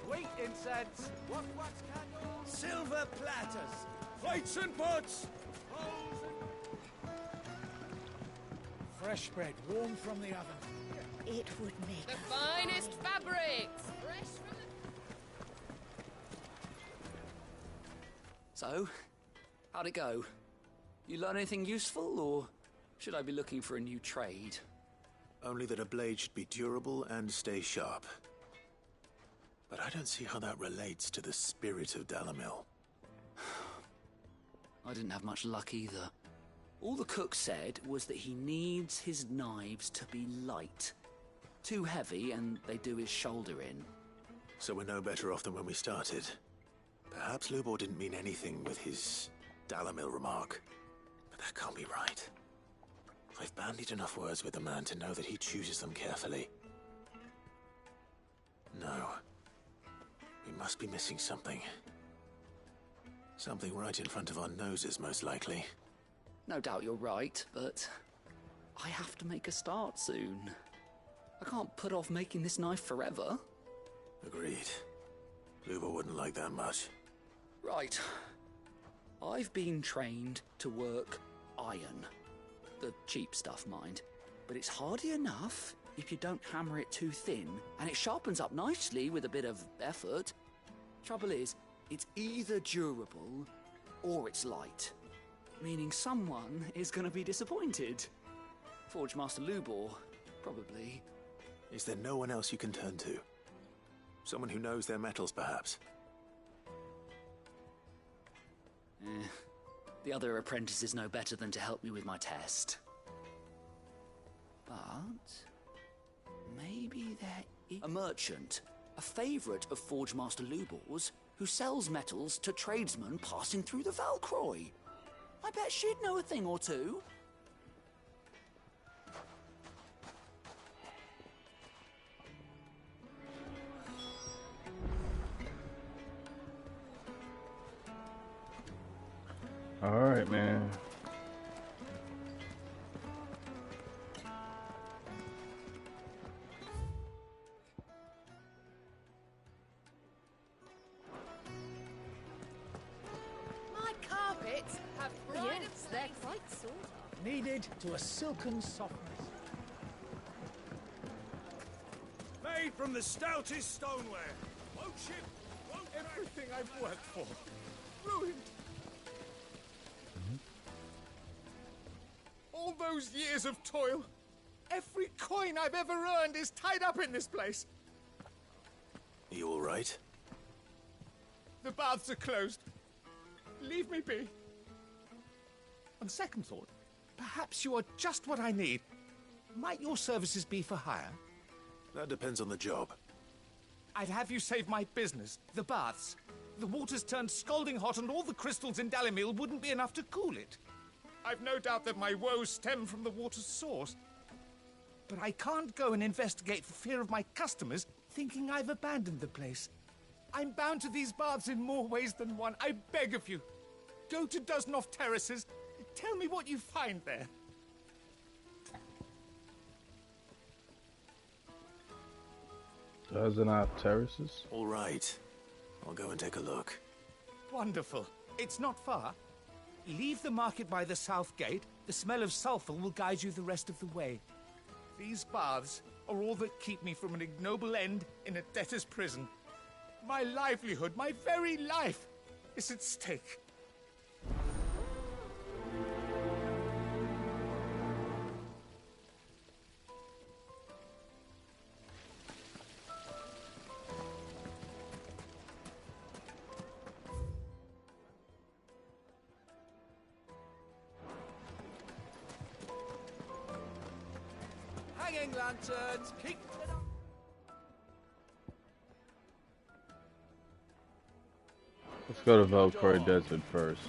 Sweet incense, wax candles, silver platters, plates and pots, bowls and... Fresh bread, warm from the oven. It would make The finest fabrics! Fresh from the... So, how'd it go? You learn anything useful, or should I be looking for a new trade? Only that a blade should be durable and stay sharp. But I don't see how that relates to the spirit of Dalamil. I didn't have much luck either. All the cook said was that he needs his knives to be light. Too heavy and they do his shoulder in. So we're no better off than when we started. Perhaps Lubor didn't mean anything with his Dalamil remark. But that can't be right. I've bandied enough words with the man to know that he chooses them carefully. No. We must be missing something. Something right in front of our noses, most likely. No doubt you're right, but I have to make a start soon. I can't put off making this knife forever. Agreed. Lubor wouldn't like that much. Right. I've been trained to work iron. The cheap stuff, mind. But it's hardy enough if you don't hammer it too thin, and it sharpens up nicely with a bit of effort. Trouble is, it's either durable or it's light. Meaning someone is going to be disappointed. Forge Master Lubor, probably. Is there no one else you can turn to? Someone who knows their metals, perhaps? The other apprentices know better than to help me with my test. But maybe there is a merchant, a favourite of Forge Master Lubor's, who sells metals to tradesmen passing through the Valcroy. I bet she'd know a thing or two. All right, man. Kneaded to a silken softness. Made from the stoutest stoneware. Won't ship, won't everything I've worked for. Ruined. All those years of toil. Every coin I've ever earned is tied up in this place. You all right? The baths are closed. Leave me be. On second thought, perhaps you are just what I need. Might your services be for hire? That depends on the job. I'd have you save my business, the baths. The water's turned scalding hot and all the crystals in Dhalmekia wouldn't be enough to cool it. I've no doubt that my woes stem from the water's source. But I can't go and investigate for fear of my customers thinking I've abandoned the place. I'm bound to these baths in more ways than one. I beg of you. Go to Dusnoff Terraces. Tell me what you find there. Dusnoff Terraces? All right. I'll go and take a look. Wonderful. It's not far. Leave the market by the south gate. The smell of sulfur will guide you the rest of the way. These baths are all that keep me from an ignoble end in a debtor's prison. My livelihood, my very life, is at stake. Hanging lanterns, keep it up. Let's go to Valkyrie Desert first.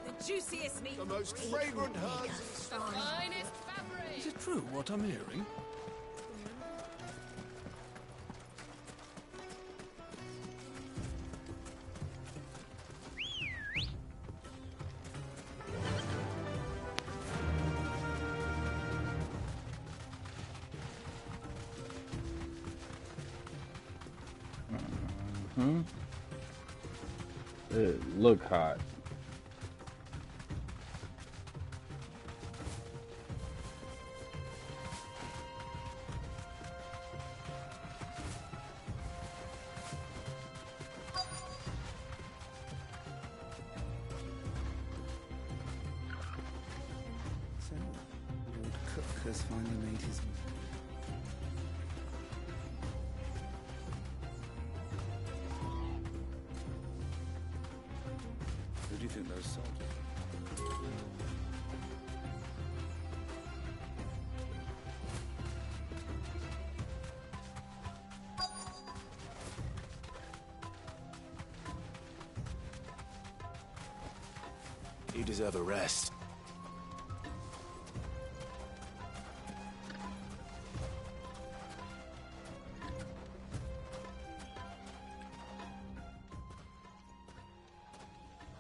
The juiciest meat. The most fragrant herbs. Finest fabric. Is it true what I'm hearing? It look hot. So, Lord Cook has finally made his move. Who do you think those soldiers are? You deserve a rest.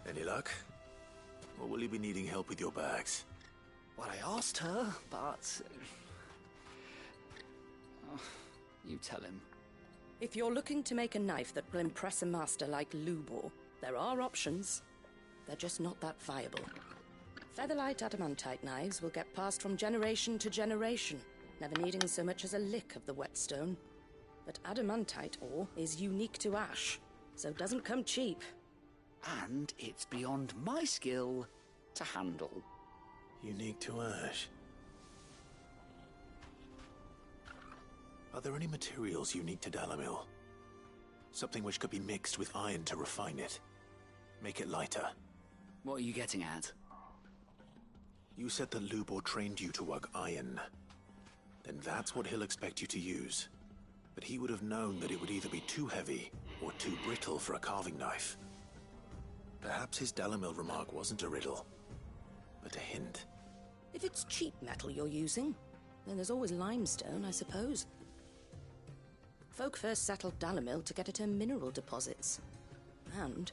Any luck? Or will you be needing help with your bags? Well, I asked her, but... Oh, you tell him. If you're looking to make a knife that will impress a master like Lubor, there are options. They're just not that viable. Featherlight adamantite knives will get passed from generation to generation, never needing so much as a lick of the whetstone. But adamantite ore is unique to ash, so it doesn't come cheap. And it's beyond my skill to handle. Unique to ash. Are there any materials unique to Dhalmekia? Something which could be mixed with iron to refine it. Make it lighter. What are you getting at? You said that Lubor trained you to work iron. Then that's what he'll expect you to use. But he would have known that it would either be too heavy or too brittle for a carving knife. Perhaps his Dhalmekia remark wasn't a riddle, but a hint. If it's cheap metal you're using, then there's always limestone, I suppose. Folk first settled Dhalmekia to get at her mineral deposits. And,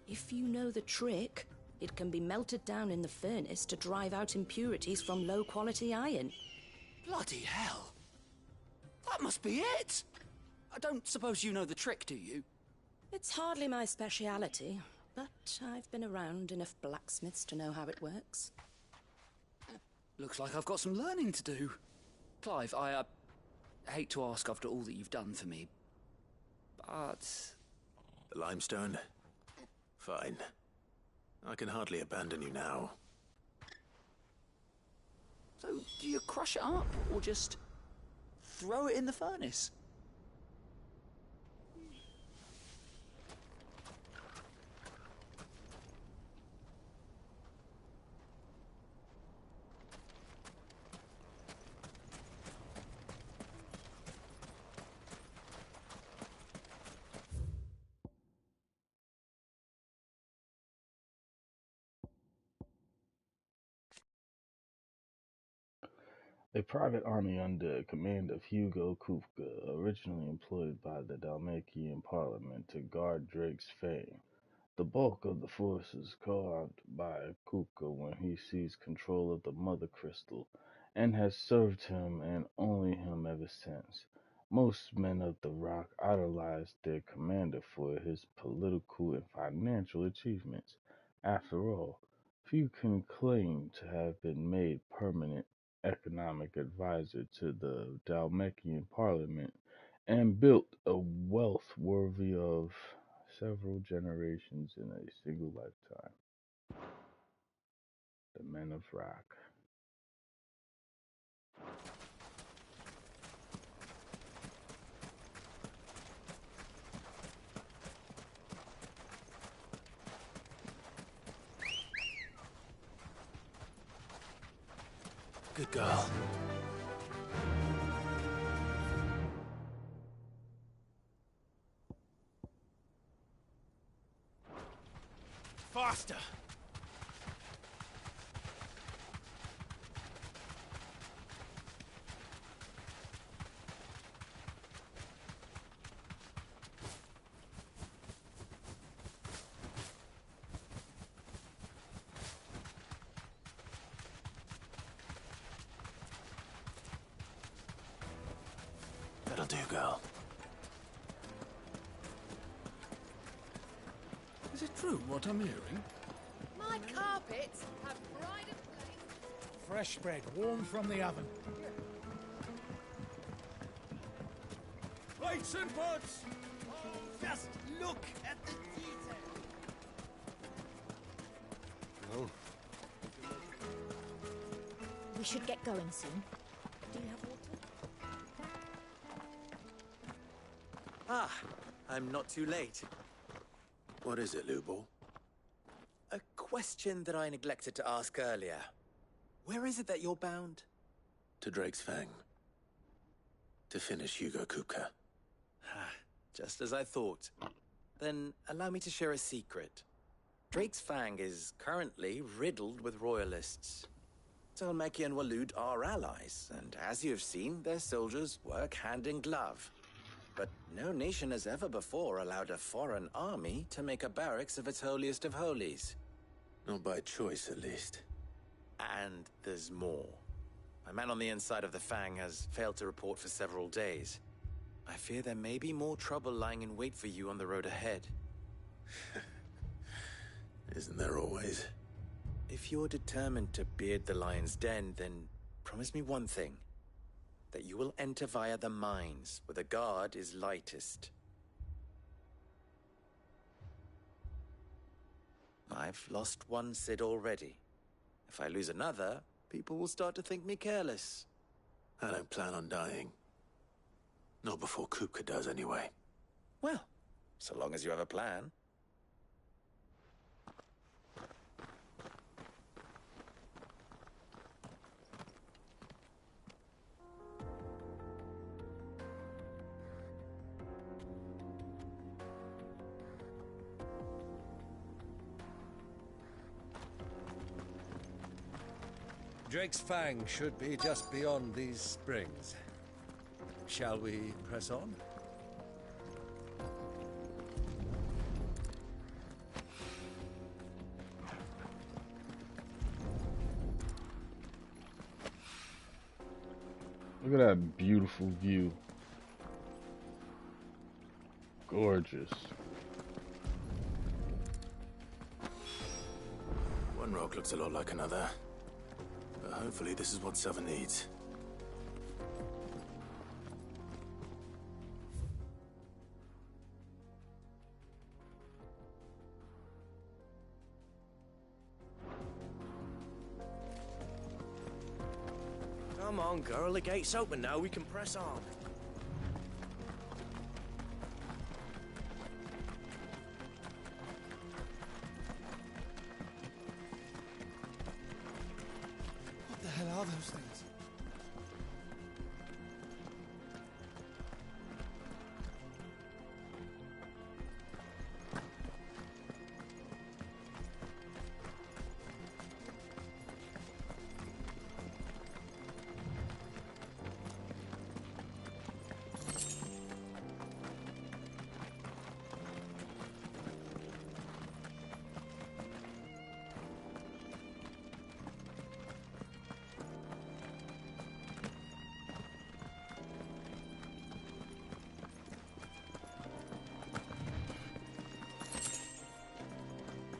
if you know the trick, it can be melted down in the furnace to drive out impurities from low-quality iron. Bloody hell! That must be it! I don't suppose you know the trick, do you? It's hardly my speciality, but I've been around enough blacksmiths to know how it works. Looks like I've got some learning to do. Clive, I hate to ask after all that you've done for me, but... The limestone? Fine. I can hardly abandon you now. So, do you crush it up, or just throw it in the furnace? A private army under command of Hugo Kupka, originally employed by the Dhalmekian parliament to guard Drake's fame. The bulk of the force is carved by Kupka when he seized control of the Mother Crystal, and has served him and only him ever since. Most men of the Rock idolize their commander for his political and financial achievements. After all, few can claim to have been made permanent economic advisor to the Dhalmekian parliament and built a wealth worthy of several generations in a single lifetime. The Men of Rock. Good girl. Faster! That'll do, girl. Is it true what I'm hearing? My carpets have pride of place. Fresh bread, warm from the oven. Plates and pots! Just look at the detail. Oh. We should get going soon. Do you have water? Ah, I'm not too late. What is it, Lubo? A question that I neglected to ask earlier. Where is it that you're bound? To Drake's Fang. To finish Hugo Kupka. Just as I thought. Then allow me to share a secret. Drake's Fang is currently riddled with royalists. Dhalmekia and Waloed are allies, and as you have seen, their soldiers work hand in glove. But no nation has ever before allowed a foreign army to make a barracks of its holiest of holies. Not by choice, at least. And there's more. My man on the inside of the Fang has failed to report for several days. I fear there may be more trouble lying in wait for you on the road ahead. Isn't there always? If you're determined to beard the lion's den, then promise me one thing. That you will enter via the mines, where the guard is lightest. I've lost one Cid already. If I lose another, people will start to think me careless. I don't plan on dying. Not before Kupka does, anyway. Well, so long as you have a plan. Drake's Fang should be just beyond these springs. Shall we press on? Look at that beautiful view. gorgeous. One rock looks a lot like another. But hopefully this is what Sava needs. Come on, girl. The gate's open now. We can press on. What the hell are those things?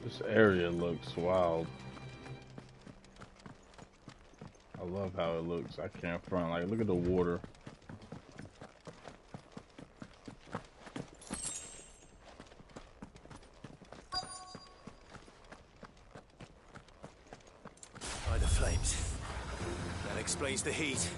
This area looks wild. I love how it looks. I can't front. Like, look at the water. By the flames. That explains the heat.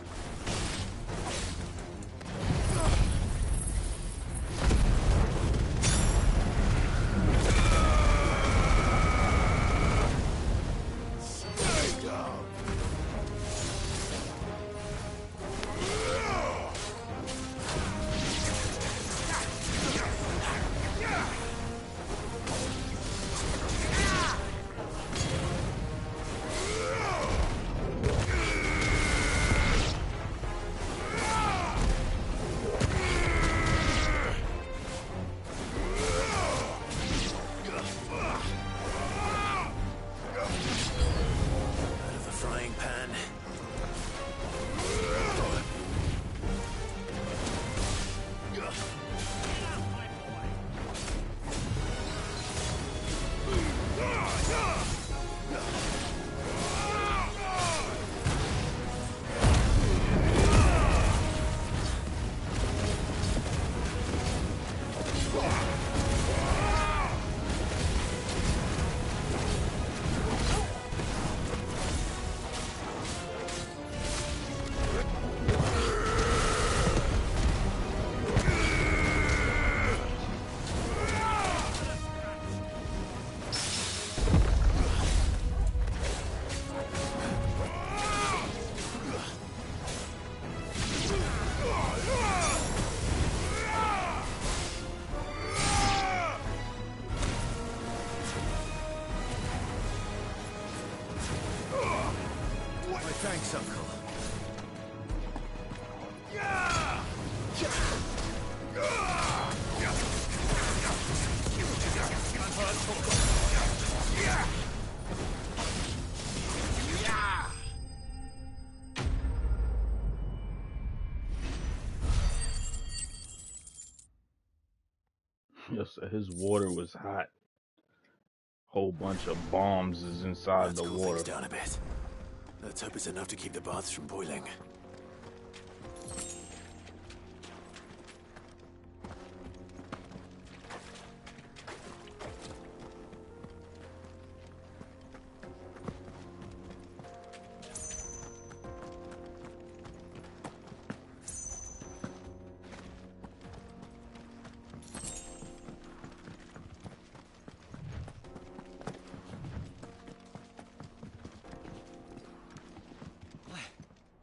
Thanks, Uncle. Yes, his water was hot. Whole bunch of bombs is inside the water. Let's cool things down a bit. Let's hope it's enough to keep the baths from boiling.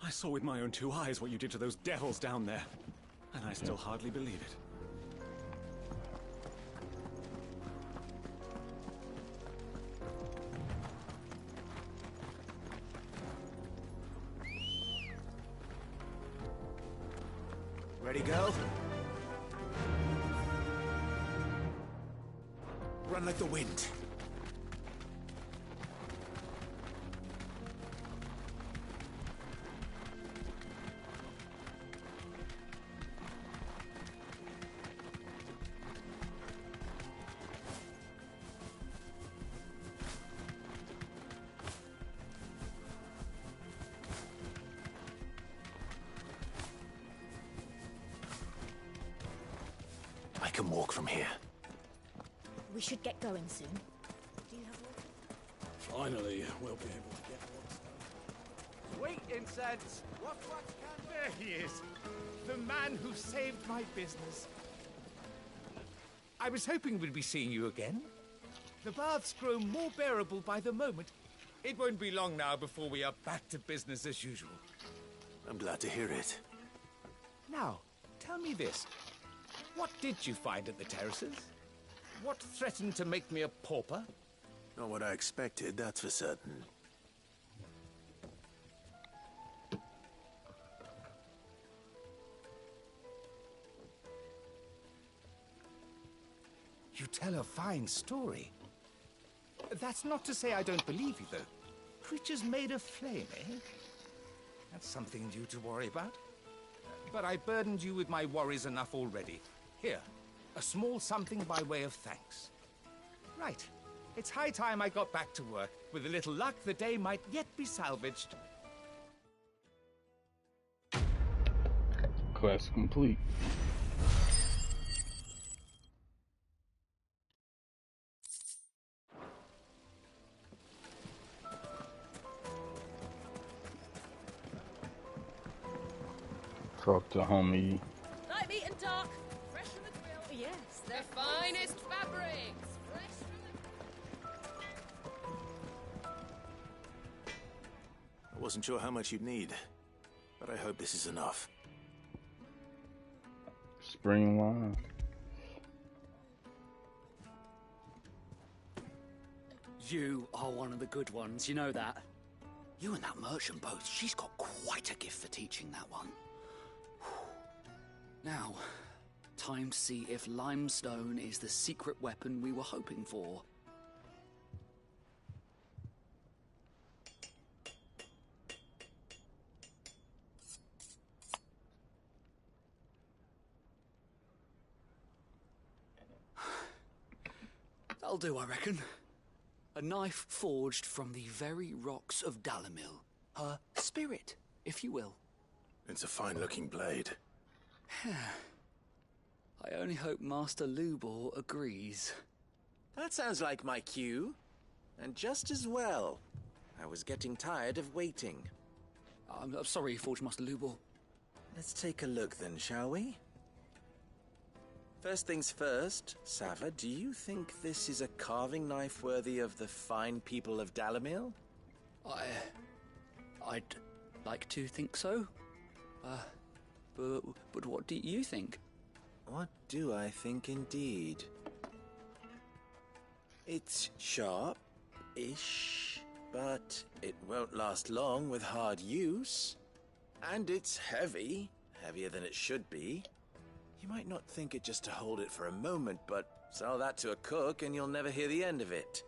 I saw with my own two eyes what you did to those devils down there, and I still hardly believe it. Ready, go? Run like the wind. can walk from here. We should get going soon. Do you have water? Finally, we'll be able to get what's Sweet incense! What can... There he is! The man who saved my business. I was hoping we'd be seeing you again. The baths grow more bearable by the moment. It won't be long now before we are back to business as usual. I'm glad to hear it. Now, tell me this. What did you find at the terraces? What threatened to make me a pauper? Not what I expected, that's for certain. You tell a fine story. That's not to say I don't believe you, though. Creatures made of flame, eh? That's something new to worry about. But I burdened you with my worries enough already. Here, a small something by way of thanks. Right. It's high time I got back to work. With a little luck, the day might yet be salvaged. Quest complete. Talk to homie. Light meat and dark, fresh from the grill. Yes, the finest fabrics. Fresh from I wasn't sure how much you'd need, but I hope this is enough. Spring line. You are one of the good ones, you know that? You and that merchant both, she's got quite a gift for teaching that one. Now, time to see if limestone is the secret weapon we were hoping for. That'll do, I reckon. A knife forged from the very rocks of Dhalmekia. Her spirit, if you will. It's a fine-looking blade. I only hope Master Lubor agrees. That sounds like my cue. And just as well. I was getting tired of waiting. I'm sorry, Forge Master Lubor. Let's take a look then, shall we? First things first, Sava, do you think this is a carving knife worthy of the fine people of Dhalmekia? I'd like to think so. But what do you think? What do I think indeed? It's sharp-ish, but it won't last long with hard use. And it's heavy, heavier than it should be. You might not think it just to hold it for a moment, but sell that to a cook and you'll never hear the end of it.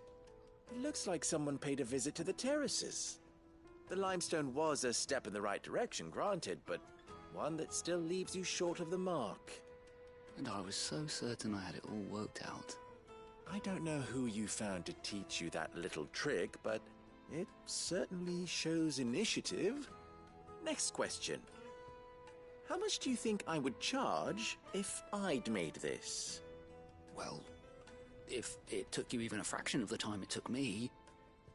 It looks like someone paid a visit to the terraces. The limestone was a step in the right direction, granted, but one that still leaves you short of the mark. And I was so certain I had it all worked out. I don't know who you found to teach you that little trick, but it certainly shows initiative. Next question. How much do you think I would charge if I'd made this? Well, if it took you even a fraction of the time it took me,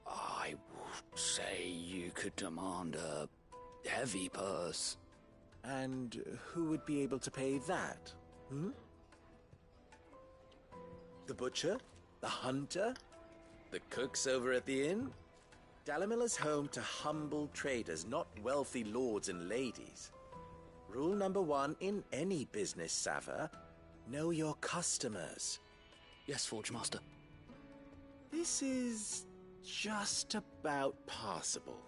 I would say you could demand a heavy purse. And who would be able to pay that? The butcher? The hunter? The cooks over at the inn? Dhalmekia is home to humble traders, not wealthy lords and ladies. Rule number 1 in any business, Sava, know your customers. Yes, Forge Master. This is just about passable.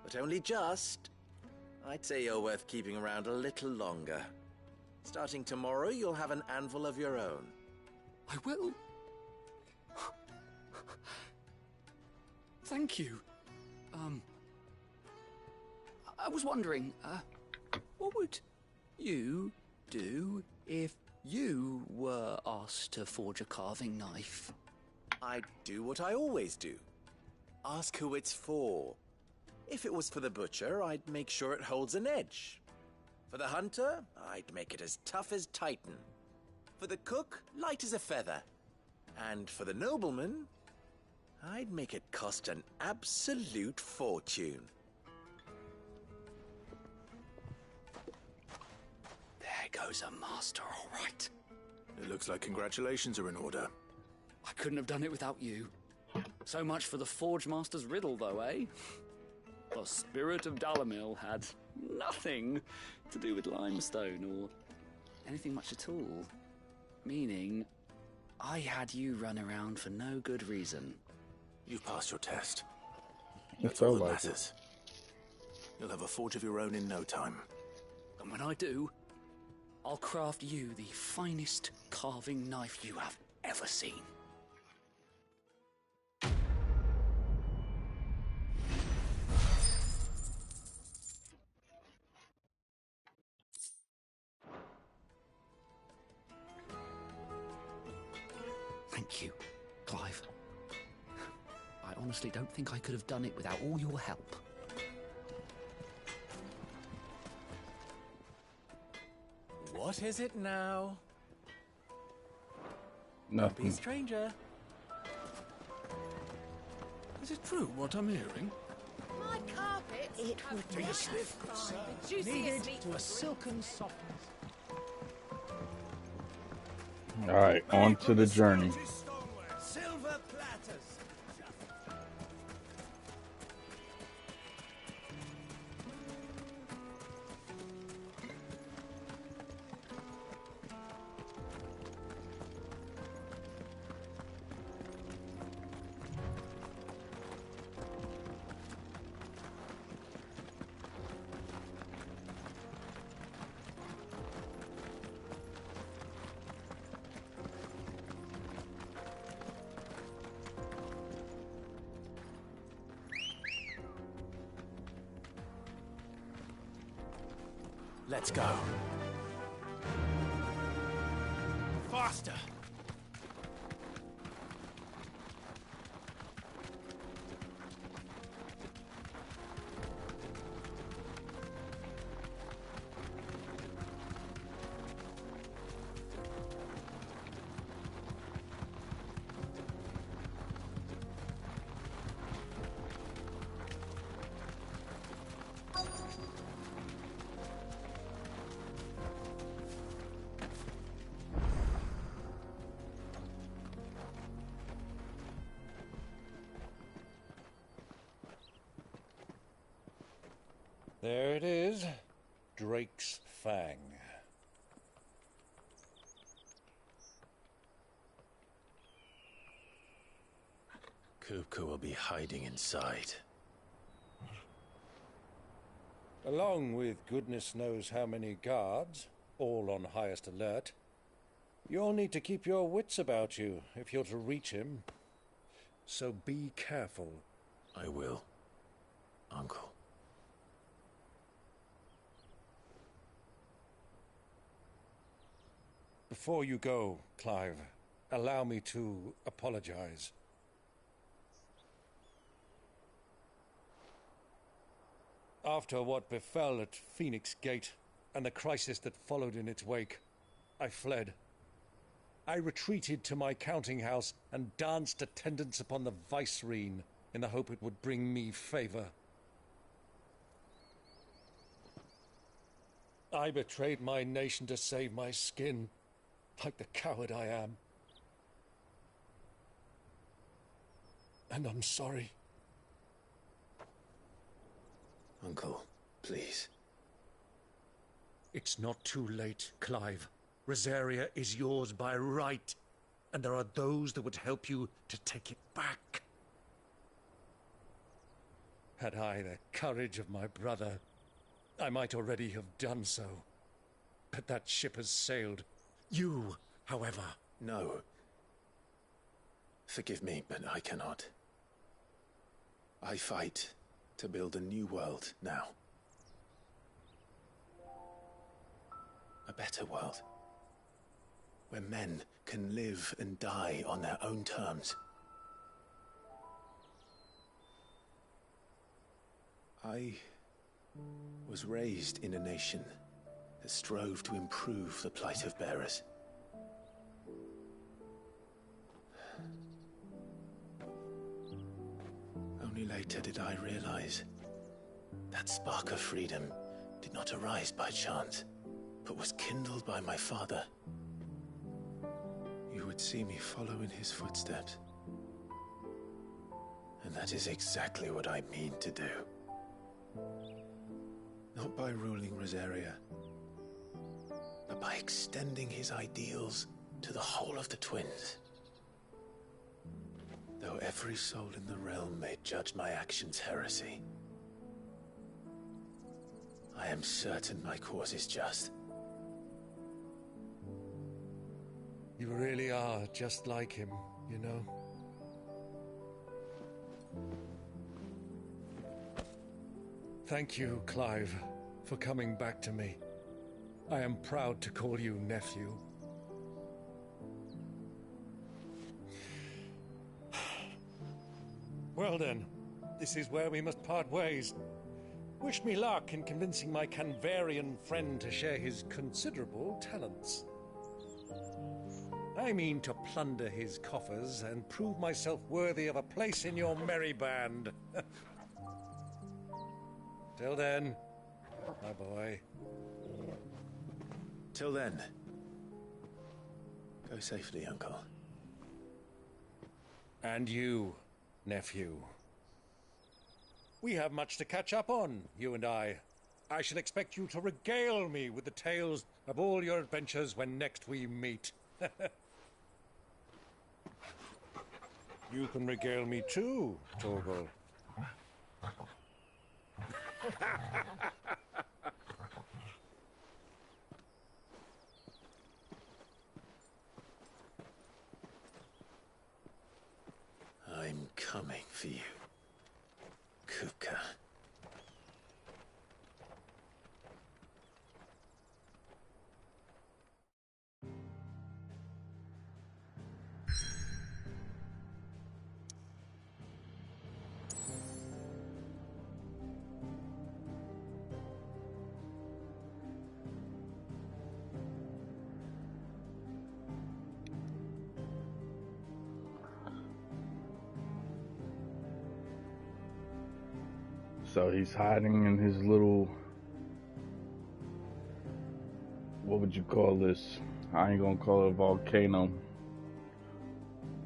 But only just. I'd say you're worth keeping around a little longer. Starting tomorrow, you'll have an anvil of your own. I will. Thank you. I was wondering, what would you do if you were asked to forge a carving knife? I'd do what I always do. Ask who it's for. If it was for the butcher, I'd make sure it holds an edge. For the hunter, I'd make it as tough as Titan. For the cook, light as a feather. And for the nobleman, I'd make it cost an absolute fortune. There goes a master, all right. It looks like congratulations are in order. I couldn't have done it without you. So much for the Forge Master's riddle, though, eh? The spirit of Dhalmekia had nothing to do with limestone or anything much at all. Meaning, I had you run around for no good reason. You've passed your test. It That's all felt that like it. matters. You'll have a forge of your own in no time. And when I do, I'll craft you the finest carving knife you have ever seen. Thank you, Clive. I honestly don't think I could have done it without all your help. What is it now? Nothing. Be a stranger. Is it true what I'm hearing? My carpet. It would Take a sniff, good sir. The juiciest Kneaded meat. to a silken softness. Alright, on to the journey. Silver platters. Let's go. Faster. There it is. Drake's Fang. Kupka will be hiding inside. Along with goodness knows how many guards, all on highest alert. You'll need to keep your wits about you if you're to reach him. So be careful. I will, Uncle. Before you go, Clive, allow me to apologize. After what befell at Phoenix Gate and the crisis that followed in its wake, I fled. I retreated to my counting house and danced attendance upon the vicereine in the hope it would bring me favor. I betrayed my nation to save my skin, like the coward I am. And I'm sorry. Uncle, please. It's not too late, Clive. Rosaria is yours by right, and there are those that would help you to take it back. Had I the courage of my brother, I might already have done so. But that ship has sailed. You, however... No. Forgive me, but I cannot. I fight to build a new world now. A better world. Where men can live and die on their own terms. I was raised in a nation that strove to improve the plight of bearers. later did I realize that spark of freedom did not arise by chance, but was kindled by my father. You would see me follow in his footsteps. And that is exactly what I mean to do. Not by ruling Rosaria, but by extending his ideals to the whole of the twins. Though every soul in the realm may judge my actions heresy, I am certain my cause is just. You really are just like him, you know? Thank you, Clive, for coming back to me. I am proud to call you nephew. Well then, this is where we must part ways. Wish me luck in convincing my Canvarian friend to share his considerable talents. I mean to plunder his coffers and prove myself worthy of a place in your merry band. Till then, my boy. Till then, go safely, Uncle. And you, nephew. We have much to catch up on, you and I. I shall expect you to regale me with the tales of all your adventures when next we meet. You can regale me too, Torgal. I'm coming for you, Kupka. So he's hiding in his little, what would you call this? I ain't gonna call it a volcano.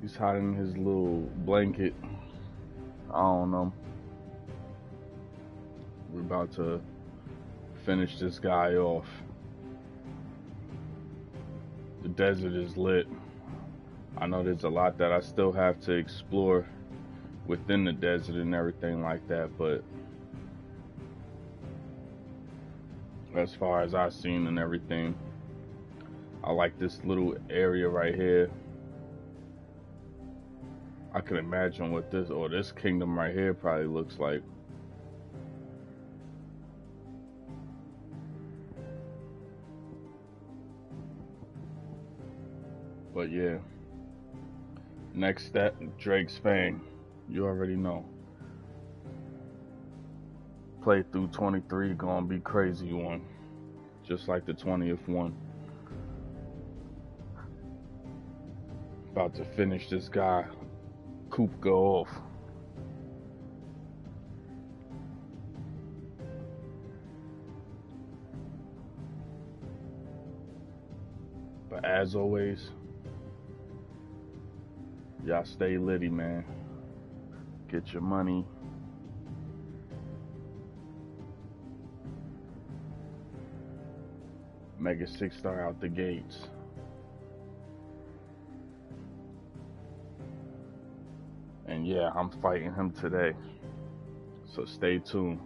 He's hiding in his little blanket. I don't know. We're about to finish this guy off. The desert is lit. I know there's a lot that I still have to explore within the desert and everything like that, but as far as I've seen and everything, I like this little area right here. I can imagine what this kingdom right here probably looks like. But yeah, next step, Drake's Fang. You already know. Playthrough 23 gonna be crazy one, just like the 20th one. About to finish this guy Kupka off. But as always, y'all stay litty, man. Get your money. Mega 6-star out the gates. And yeah, I'm fighting him today. So stay tuned.